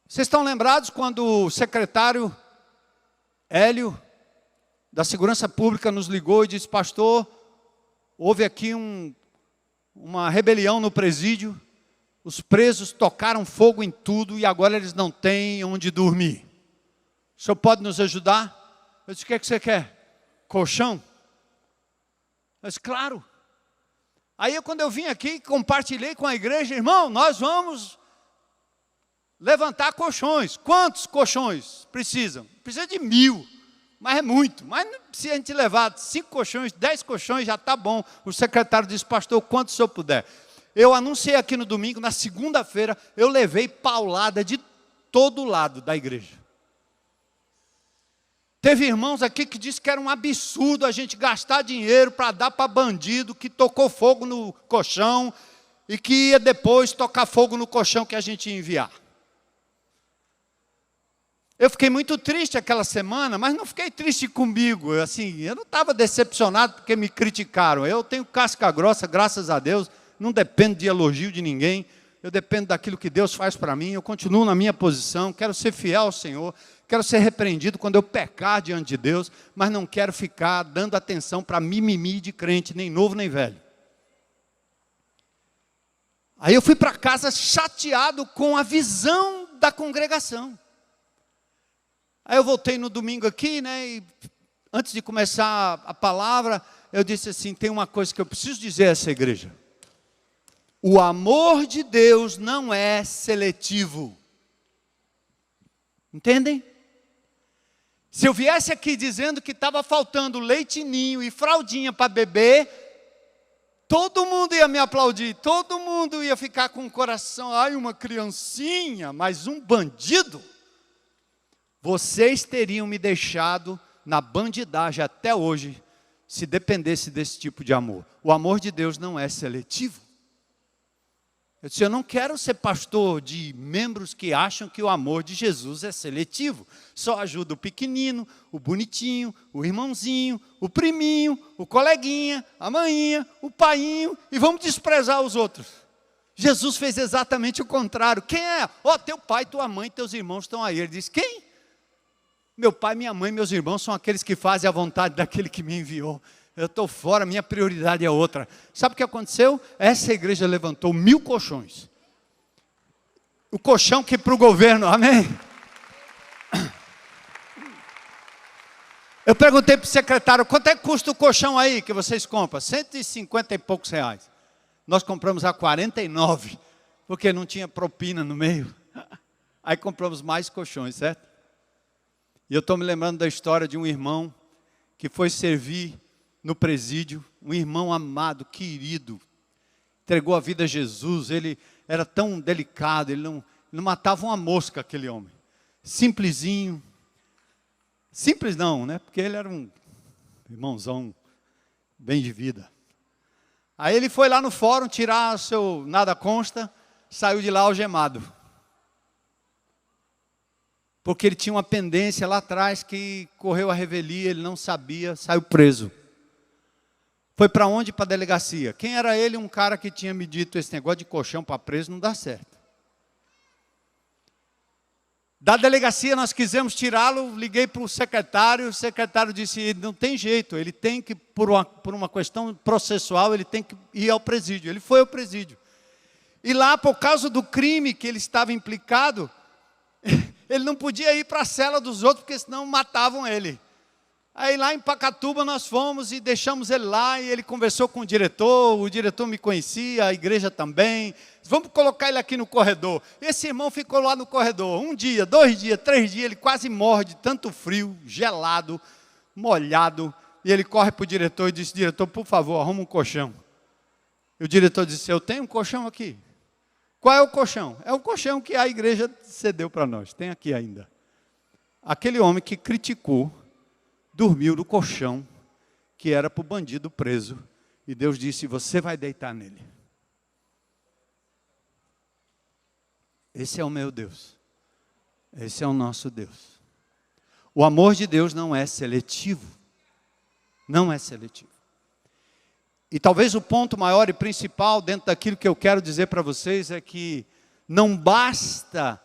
Vocês estão lembrados quando o secretário Hélio da Segurança Pública nos ligou e disse: pastor, houve aqui uma rebelião no presídio, os presos tocaram fogo em tudo e agora eles não têm onde dormir. O senhor pode nos ajudar? Eu disse: o que é que você quer? Colchão? Eu disse: claro. Aí quando eu vim aqui, compartilhei com a igreja: irmão, nós vamos levantar colchões. Quantos colchões precisam? Precisa de 1000. Mas é muito. Mas se a gente levar 5 colchões, 10 colchões, já está bom. O secretário disse: pastor, quanto o senhor puder. Eu anunciei aqui no domingo, na segunda-feira, eu levei paulada de todo lado da igreja. Teve irmãos aqui que disse que era um absurdo a gente gastar dinheiro para dar para bandido que tocou fogo no colchão e que ia depois tocar fogo no colchão que a gente ia enviar. Eu fiquei muito triste aquela semana, mas não fiquei triste comigo. Eu não estava decepcionado porque me criticaram. Eu tenho casca grossa, graças a Deus, não dependo de elogio de ninguém. Eu dependo daquilo que Deus faz para mim. Eu continuo na minha posição, quero ser fiel ao Senhor. Quero ser repreendido quando eu pecar diante de Deus, mas não quero ficar dando atenção para mimimi de crente, nem novo nem velho. Aí eu fui para casa chateado com a visão da congregação. Aí eu voltei no domingo aqui, né, e antes de começar a palavra, eu disse assim: tem uma coisa que eu preciso dizer a essa igreja. O amor de Deus não é seletivo. Entendem? Se eu viesse aqui dizendo que estava faltando leitinho e fraldinha para beber, todo mundo ia me aplaudir, todo mundo ia ficar com o coração: ai, uma criancinha, mas um bandido. Vocês teriam me deixado na bandidagem até hoje, se dependesse desse tipo de amor. O amor de Deus não é seletivo. Eu disse: eu não quero ser pastor de membros que acham que o amor de Jesus é seletivo. Só ajuda o pequenino, o bonitinho, o irmãozinho, o priminho, o coleguinha, a maninha, o painho, e vamos desprezar os outros. Jesus fez exatamente o contrário. Quem é? Teu pai, tua mãe, teus irmãos estão aí. Ele disse: quem? Meu pai, minha mãe, meus irmãos são aqueles que fazem a vontade daquele que me enviou. Eu estou fora, minha prioridade é outra. Sabe o que aconteceu? Essa igreja levantou 1000 colchões. O colchão que para o governo, amém? Eu perguntei para o secretário: quanto é que custa o colchão aí que vocês compram? 150 e poucos reais. Nós compramos a 49, porque não tinha propina no meio. Aí compramos mais colchões, certo? E eu estou me lembrando da história de um irmão que foi servir no presídio, um irmão amado, querido, entregou a vida a Jesus. Ele era tão delicado, ele não matava uma mosca, aquele homem. Simplesinho. Simples não, né? Porque ele era um irmãozão bem de vida. Aí ele foi lá no fórum tirar o seu nada consta, saiu de lá algemado. porque ele tinha uma pendência lá atrás que correu a revelia, ele não sabia, saiu preso. Foi para onde? Para a delegacia. Quem era ele? Um cara que tinha me dito, esse negócio de colchão para preso não dá certo. Da delegacia nós quisemos tirá-lo, liguei para o secretário disse, não tem jeito, ele tem que, por uma questão processual, ele tem que ir ao presídio. Ele foi ao presídio. E lá, por causa do crime que ele estava implicado, ele não podia ir para a cela dos outros, porque senão matavam ele. Aí lá em Pacatuba nós fomos e deixamos ele lá, e ele conversou com o diretor me conhecia, a igreja também. Vamos colocar ele aqui no corredor. Esse irmão ficou lá no corredor, 1 dia, 2 dias, 3 dias, ele quase morre de tanto frio, gelado, molhado. E ele corre para o diretor e disse, diretor, por favor, arruma um colchão. E o diretor disse, eu tenho um colchão aqui. Qual é o colchão? É o colchão que a igreja cedeu para nós, tem aqui ainda. Aquele homem que criticou, dormiu no colchão, que era para o bandido preso. E Deus disse, você vai deitar nele. Esse é o meu Deus. Esse é o nosso Deus. O amor de Deus não é seletivo. Não é seletivo. E talvez o ponto maior e principal dentro daquilo que eu quero dizer para vocês é que não basta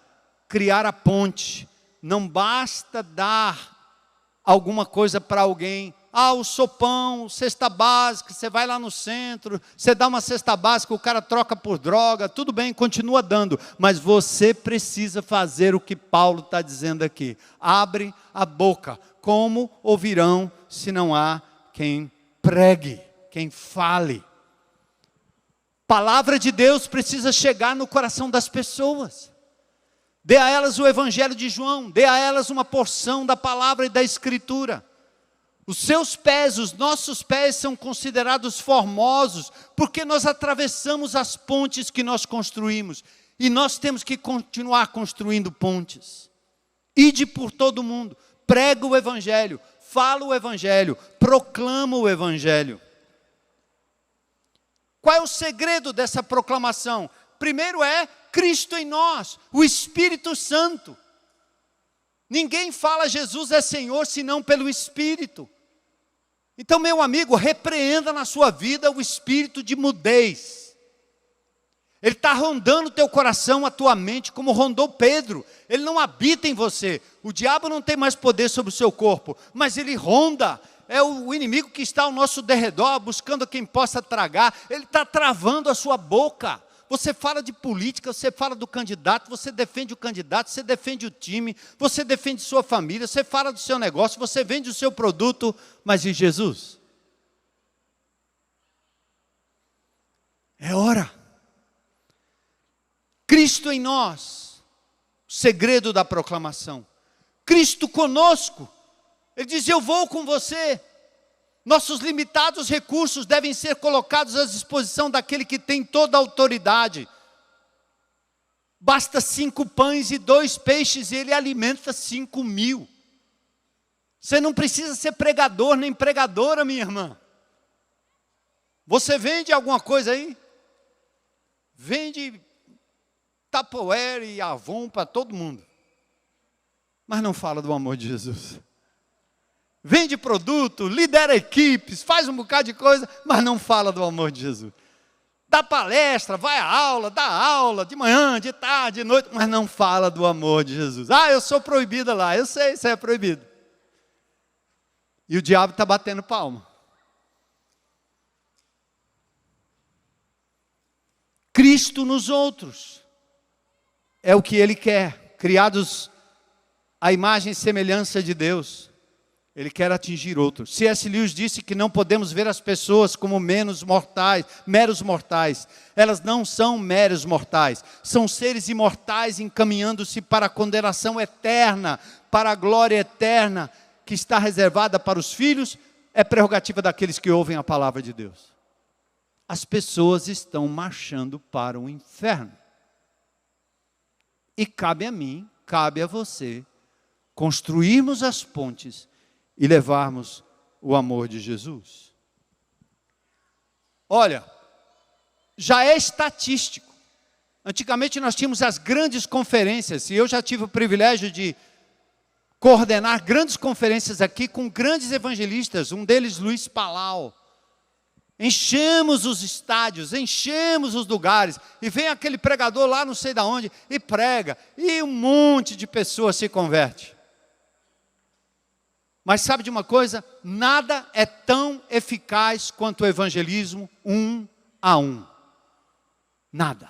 criar a ponte, não basta dar alguma coisa para alguém. O sopão, cesta básica, você vai lá no centro, você dá uma cesta básica, o cara troca por droga, tudo bem, continua dando, mas você precisa fazer o que Paulo está dizendo aqui. Abre a boca, como ouvirão se não há quem pregue, quem fale? Palavra de Deus precisa chegar no coração das pessoas. Dê a elas o Evangelho de João, dê a elas uma porção da palavra e da Escritura. Os seus pés, os nossos pés são considerados formosos, porque nós atravessamos as pontes que nós construímos, e nós temos que continuar construindo pontes. Ide por todo o mundo, prega o Evangelho, fala o Evangelho, proclama o Evangelho. Qual é o segredo dessa proclamação? Primeiro é Cristo em nós, o Espírito Santo. Ninguém fala Jesus é Senhor, senão pelo Espírito. Então, meu amigo, repreenda na sua vida o espírito de mudez. Ele está rondando o teu coração, a tua mente, como rondou Pedro. Ele não habita em você. O diabo não tem mais poder sobre o seu corpo, mas ele ronda. É o inimigo que está ao nosso derredor, buscando quem possa tragar. Ele está travando a sua boca. Você fala de política, você fala do candidato, você defende o candidato, você defende o time, você defende sua família, você fala do seu negócio, você vende o seu produto, mas e Jesus? É hora. Cristo em nós, o segredo da proclamação. Cristo conosco. Ele diz, eu vou com você. Nossos limitados recursos devem ser colocados à disposição daquele que tem toda a autoridade. Basta 5 pães e 2 peixes e ele alimenta 5.000. Você não precisa ser pregador nem pregadora, minha irmã. Você vende alguma coisa aí? Vende Tupperware e Avon para todo mundo. Mas não fala do amor de Jesus. Vende produto, lidera equipes, faz um bocado de coisa, mas não fala do amor de Jesus. Dá palestra, vai à aula, dá aula, de manhã, de tarde, de noite, mas não fala do amor de Jesus. Eu sou proibida lá, eu sei, você é proibido. E o diabo está batendo palma. Cristo nos outros. É o que Ele quer, criados à imagem e semelhança de Deus. Ele quer atingir outros. C.S. Lewis disse que não podemos ver as pessoas como meros mortais. Elas não são meros mortais. São seres imortais encaminhando-se para a condenação eterna, para a glória eterna que está reservada para os filhos. É prerrogativa daqueles que ouvem a palavra de Deus. As pessoas estão marchando para o inferno. E cabe a mim, cabe a você, construirmos as pontes e levarmos o amor de Jesus. Olha, já é estatístico. Antigamente nós tínhamos as grandes conferências, e eu já tive o privilégio de coordenar grandes conferências aqui com grandes evangelistas, um deles Luiz Palau. Enchemos os estádios, enchemos os lugares, e vem aquele pregador lá não sei de onde, e prega, e um monte de pessoas se converte. Mas sabe de uma coisa? Nada é tão eficaz quanto o evangelismo 1 a 1. Nada.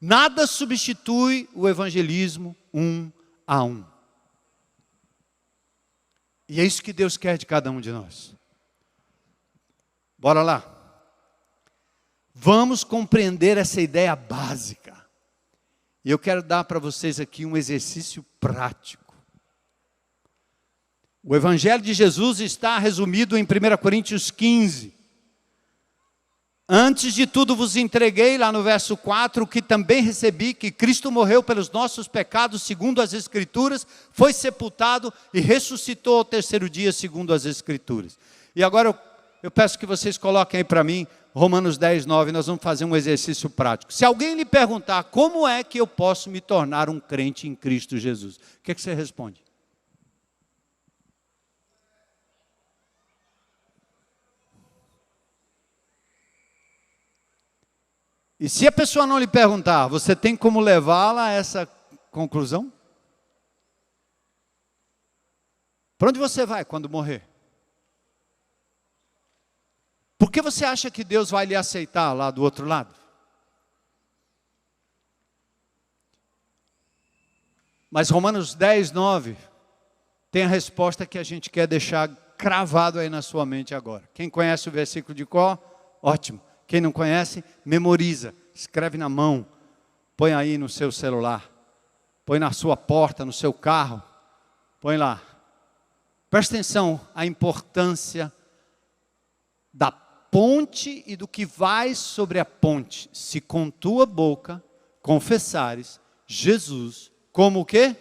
Nada substitui o evangelismo 1 a 1. E é isso que Deus quer de cada um de nós. Bora lá. Vamos compreender essa ideia básica. E eu quero dar para vocês aqui um exercício prático. O Evangelho de Jesus está resumido em 1 Coríntios 15. Antes de tudo vos entreguei, lá no verso 4, que também recebi, que Cristo morreu pelos nossos pecados, segundo as Escrituras, foi sepultado e ressuscitou ao terceiro dia, segundo as Escrituras. E agora eu peço que vocês coloquem aí para mim, Romanos 10, 9, nós vamos fazer um exercício prático. Se alguém lhe perguntar, como é que eu posso me tornar um crente em Cristo Jesus? O que você responde? E se a pessoa não lhe perguntar, você tem como levá-la a essa conclusão? Para onde você vai quando morrer? Por que você acha que Deus vai lhe aceitar lá do outro lado? Mas Romanos 10, 9 tem a resposta que a gente quer deixar cravado aí na sua mente agora. Quem conhece o versículo de cor? Ótimo. Quem não conhece, memoriza, escreve na mão, põe aí no seu celular, põe na sua porta, no seu carro, põe lá. Presta atenção à importância da ponte e do que vai sobre a ponte. Se com tua boca confessares Jesus como o quê?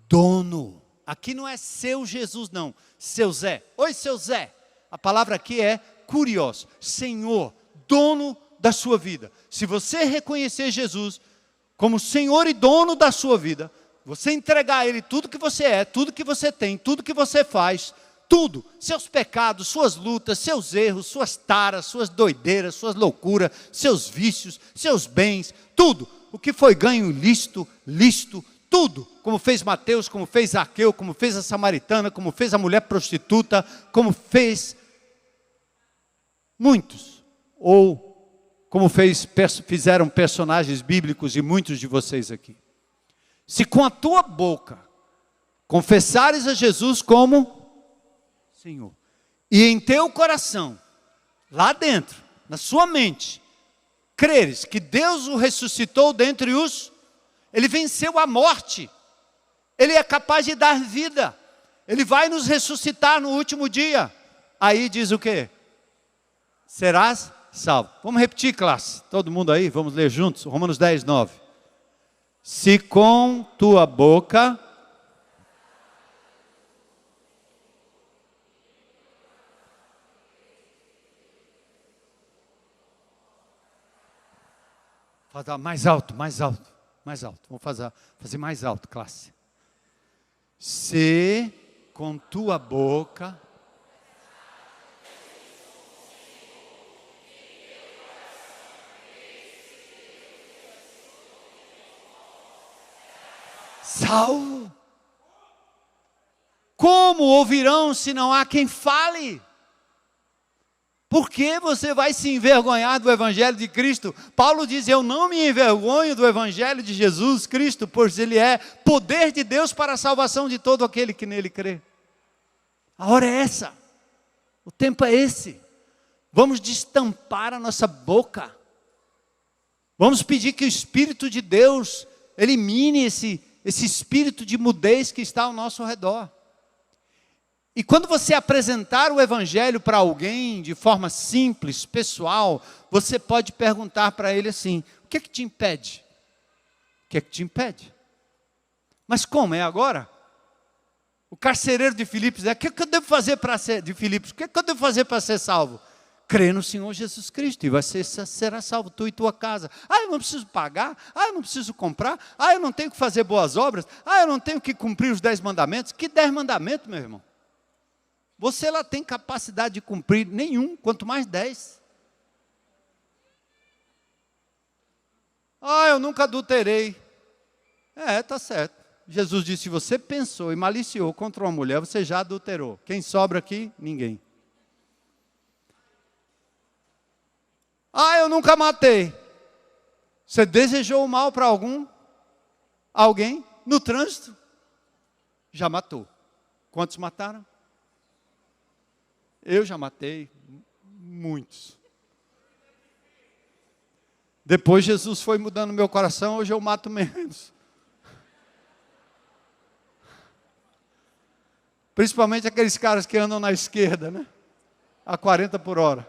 Dono. Aqui não é seu Jesus não, seu Zé. Oi, seu Zé. A palavra aqui é Kurios, Senhor, dono da sua vida. Se você reconhecer Jesus como Senhor e dono da sua vida, você entregar a Ele tudo que você é, tudo que você tem, tudo que você faz, tudo, seus pecados, suas lutas, seus erros, suas taras, suas doideiras, suas loucuras, seus vícios, seus bens, tudo, o que foi ganho lícito, tudo, como fez Mateus, como fez Zaqueu, como fez a samaritana, como fez a mulher prostituta, como fez muitos, ou como fizeram personagens bíblicos e muitos de vocês aqui. Se com a tua boca confessares a Jesus como Senhor, e em teu coração, lá dentro, na sua mente, creres que Deus o ressuscitou dentre os, Ele venceu a morte, Ele é capaz de dar vida, Ele vai nos ressuscitar no último dia, aí diz o quê? Serás salvo. Vamos repetir, classe, todo mundo aí, vamos ler juntos, Romanos 10, 9. Se com tua boca fazer mais alto, vamos fazer mais alto, classe. Se com tua boca salvo. Como ouvirão se não há quem fale? Por que você vai se envergonhar do Evangelho de Cristo? Paulo diz, eu não me envergonho do Evangelho de Jesus Cristo, pois ele é poder de Deus para a salvação de todo aquele que nele crê. A hora é essa, o tempo é esse. Vamos destampar a nossa boca. Vamos pedir que o Espírito de Deus elimine esse espírito de mudez que está ao nosso redor. E quando você apresentar o Evangelho para alguém de forma simples, pessoal, você pode perguntar para ele assim, o que é que te impede? O que é que te impede? Mas como, é agora? O carcereiro de Filipos, o que é que eu devo fazer para ser, de Filipos, o que é que eu devo fazer para ser salvo? crê no Senhor Jesus Cristo e será salvo, tu e tua casa. Eu não preciso pagar, eu não preciso comprar, eu não tenho que fazer boas obras, eu não tenho que cumprir os 10 mandamentos. Que 10 mandamentos, meu irmão? Você lá tem capacidade de cumprir nenhum, quanto mais 10. Eu nunca adulterei. Está certo. Jesus disse, se você pensou e maliciou contra uma mulher, você já adulterou. Quem sobra aqui? Ninguém. Eu nunca matei. Você desejou o mal para alguém no trânsito? Já matou. Quantos mataram? Eu já matei muitos. Depois Jesus foi mudando meu coração, hoje eu mato menos. Principalmente aqueles caras que andam na esquerda, né? A 40 por hora.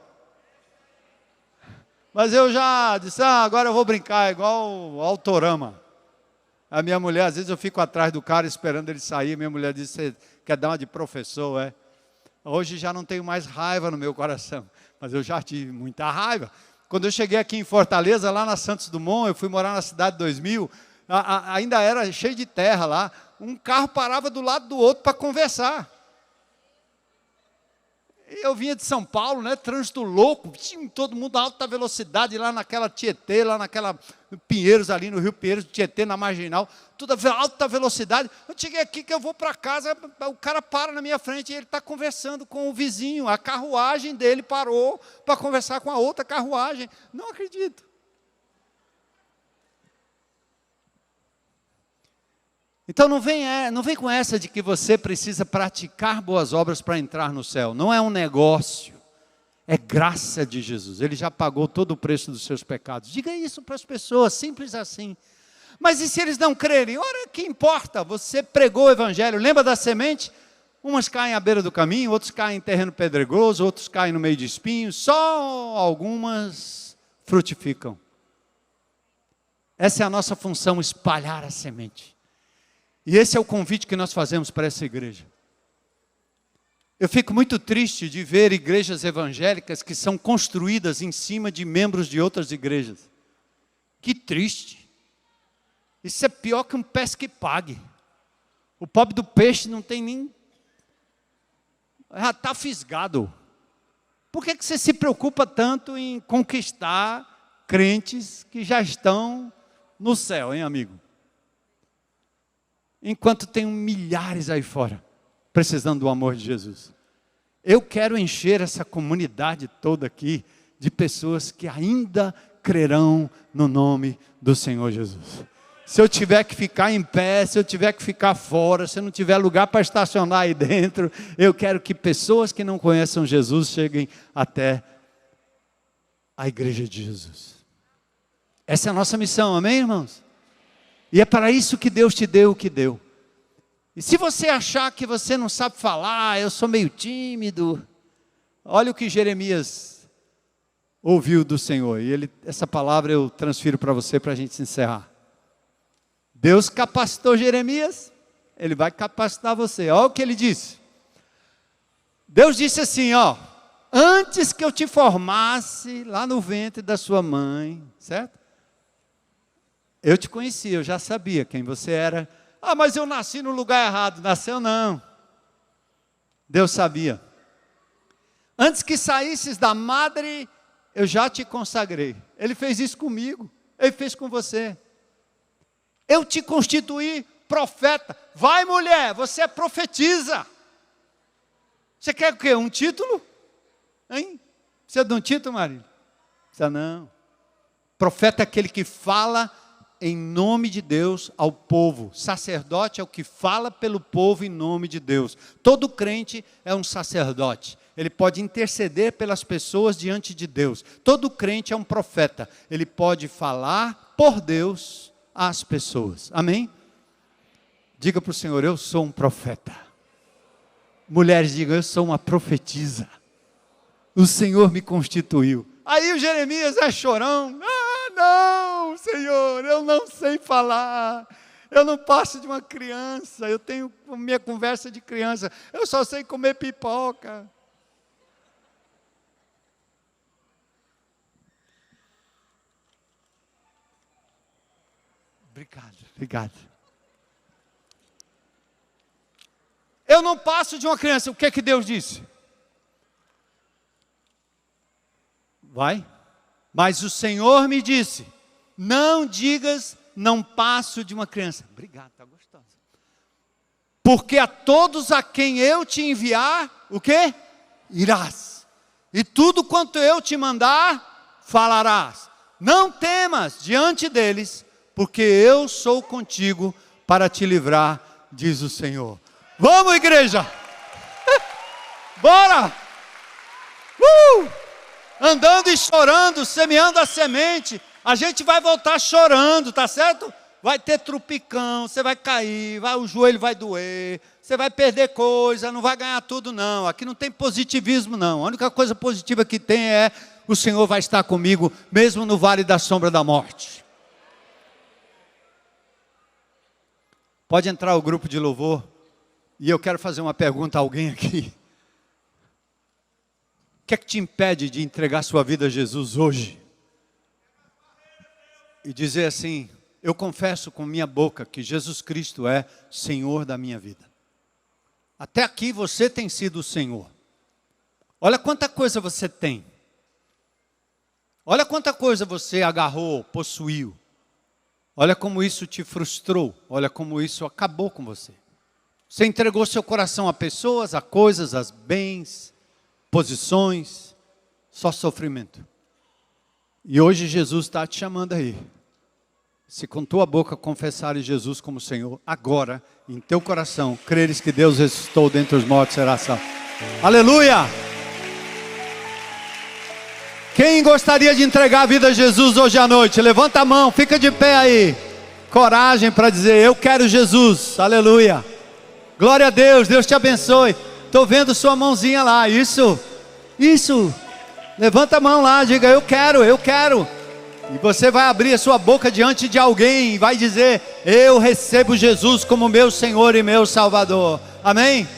Mas eu já disse, agora eu vou brincar, igual o Autorama. A minha mulher, às vezes eu fico atrás do cara esperando ele sair, minha mulher diz, você quer dar uma de professor, é? Hoje já não tenho mais raiva no meu coração, mas eu já tive muita raiva. Quando eu cheguei aqui em Fortaleza, lá na Santos Dumont, eu fui morar na cidade 2000, ainda era cheio de terra lá, um carro parava do lado do outro para conversar. Eu vinha de São Paulo, né, trânsito louco, todo mundo a alta velocidade, lá naquela Tietê, lá naquela Pinheiros, ali no Rio Pinheiros, Tietê, na Marginal, tudo a alta velocidade. Eu cheguei aqui que eu vou para casa, o cara para na minha frente e ele está conversando com o vizinho, a carruagem dele parou para conversar com a outra carruagem. Não acredito. Então não vem com essa de que você precisa praticar boas obras para entrar no céu. Não é um negócio, é graça de Jesus. Ele já pagou todo o preço dos seus pecados. Diga isso para as pessoas, simples assim. Mas e se eles não crerem? Ora, que importa? Você pregou o evangelho, lembra da semente? Umas caem à beira do caminho, outros caem em terreno pedregoso, outros caem no meio de espinhos, só algumas frutificam. Essa é a nossa função, espalhar a semente. E esse é o convite que nós fazemos para essa igreja. Eu fico muito triste de ver igrejas evangélicas que são construídas em cima de membros de outras igrejas. Que triste. Isso é pior que um pesque pague. O pobre do peixe não tem nem... Já está fisgado. Por que você se preocupa tanto em conquistar crentes que já estão no céu, hein, amigo? Enquanto tem milhares aí fora, precisando do amor de Jesus. Eu quero encher essa comunidade toda aqui, de pessoas que ainda crerão no nome do Senhor Jesus. Se eu tiver que ficar em pé, se eu tiver que ficar fora, se não tiver lugar para estacionar aí dentro, eu quero que pessoas que não conheçam Jesus cheguem até a igreja de Jesus. Essa é a nossa missão, amém, irmãos? E é para isso que Deus te deu o que deu. E se você achar que você não sabe falar, eu sou meio tímido, olha o que Jeremias ouviu do Senhor. E essa palavra eu transfiro para você para a gente se encerrar. Deus capacitou Jeremias, Ele vai capacitar você. Olha o que Ele disse. Deus disse assim, antes que eu te formasse lá no ventre da sua mãe, certo? Eu te conhecia, eu já sabia quem você era. Mas eu nasci no lugar errado. Nasceu não. Deus sabia. Antes que saísses da madre, eu já te consagrei. Ele fez isso comigo. Ele fez com você. Eu te constituí profeta. Vai, mulher, você é profetiza. Você quer o quê? Um título? Hein? Precisa de um título, marido? Precisa não. Profeta é aquele que fala em nome de Deus ao povo. Sacerdote é o que fala pelo povo em nome de Deus. Todo crente é um sacerdote. Ele pode interceder pelas pessoas diante de Deus. Todo crente é um profeta. Ele pode falar por Deus às pessoas. Amém? Diga para o Senhor, eu sou um profeta. Mulheres, digam, eu sou uma profetisa. O Senhor me constituiu. Aí o Jeremias é chorão. Não, Senhor, eu não sei falar. Eu não passo de uma criança. Eu tenho minha conversa de criança. Eu só sei comer pipoca. Obrigado. Eu não passo de uma criança. O que é que Deus disse? Vai. Mas o Senhor me disse, não digas, não passo de uma criança. Obrigado, está gostosa. Porque a todos a quem eu te enviar, o quê? Irás. E tudo quanto eu te mandar, falarás. Não temas diante deles, porque eu sou contigo para te livrar, diz o Senhor. Vamos, igreja! Bora! Andando e chorando, semeando a semente. A gente vai voltar chorando, tá certo? Vai ter trupicão, você vai cair, o joelho vai doer, você vai perder coisa, não vai ganhar tudo não. Aqui não tem positivismo não. A única coisa positiva que tem é o Senhor vai estar comigo, mesmo no vale da sombra da morte. Pode entrar o grupo de louvor. E eu quero fazer uma pergunta a alguém aqui. O que é que te impede de entregar sua vida a Jesus hoje? E dizer assim, eu confesso com minha boca que Jesus Cristo é Senhor da minha vida. Até aqui você tem sido o Senhor. Olha quanta coisa você tem. Olha quanta coisa você agarrou, possuiu. Olha como isso te frustrou. Olha como isso acabou com você. Você entregou seu coração a pessoas, a coisas, a bens, posições, só sofrimento. E hoje Jesus está te chamando aí. Se com tua boca confessares Jesus como Senhor, agora, em teu coração, creres que Deus ressuscitou dentre os mortos, será salvo. Aleluia! Quem gostaria de entregar a vida a Jesus hoje à noite? Levanta a mão, fica de pé aí. Coragem para dizer, eu quero Jesus. Aleluia! Glória a Deus, Deus te abençoe. Estou vendo sua mãozinha lá, isso. Levanta a mão lá, diga, eu quero. E você vai abrir a sua boca diante de alguém e vai dizer, eu recebo Jesus como meu Senhor e meu Salvador. Amém?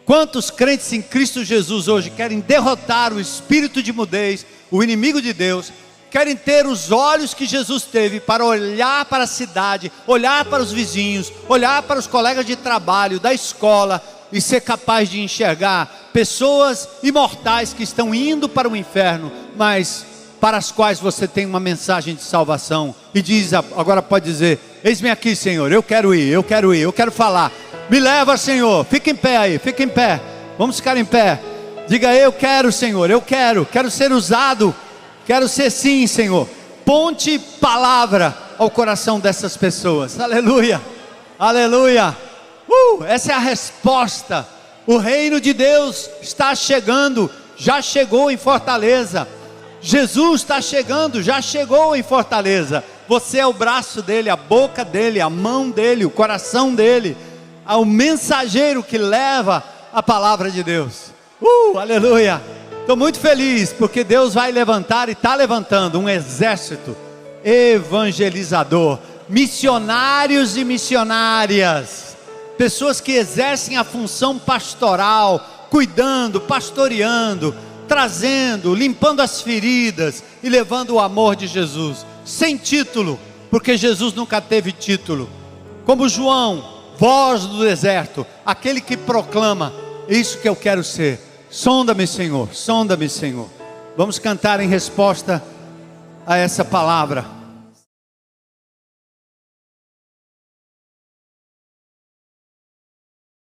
Quantos crentes em Cristo Jesus hoje querem derrotar o espírito de mudez, o inimigo de Deus, querem ter os olhos que Jesus teve para olhar para a cidade, olhar para os vizinhos, olhar para os colegas de trabalho, da escola e ser capaz de enxergar pessoas imortais que estão indo para o inferno, mas para as quais você tem uma mensagem de salvação e diz, agora pode dizer, eis-me aqui Senhor, eu quero ir, eu quero falar, me leva Senhor, fica em pé aí, fica em pé, vamos ficar em pé, diga eu quero Senhor, eu quero ser usado, quero ser sim Senhor, ponte palavra ao coração dessas pessoas, aleluia, aleluia, essa é a resposta, o reino de Deus está chegando, já chegou em Fortaleza, Jesus está chegando, já chegou em Fortaleza, você é o braço dele, a boca dele, a mão dele, o coração dele, o mensageiro que leva a palavra de Deus, aleluia, estou muito feliz, porque Deus vai levantar e está levantando um exército evangelizador, missionários e missionárias, pessoas que exercem a função pastoral, cuidando, pastoreando, trazendo, limpando as feridas e levando o amor de Jesus, sem título, porque Jesus nunca teve título, como João, voz do deserto, aquele que proclama, isso que eu quero ser, sonda-me Senhor, vamos cantar em resposta a essa palavra.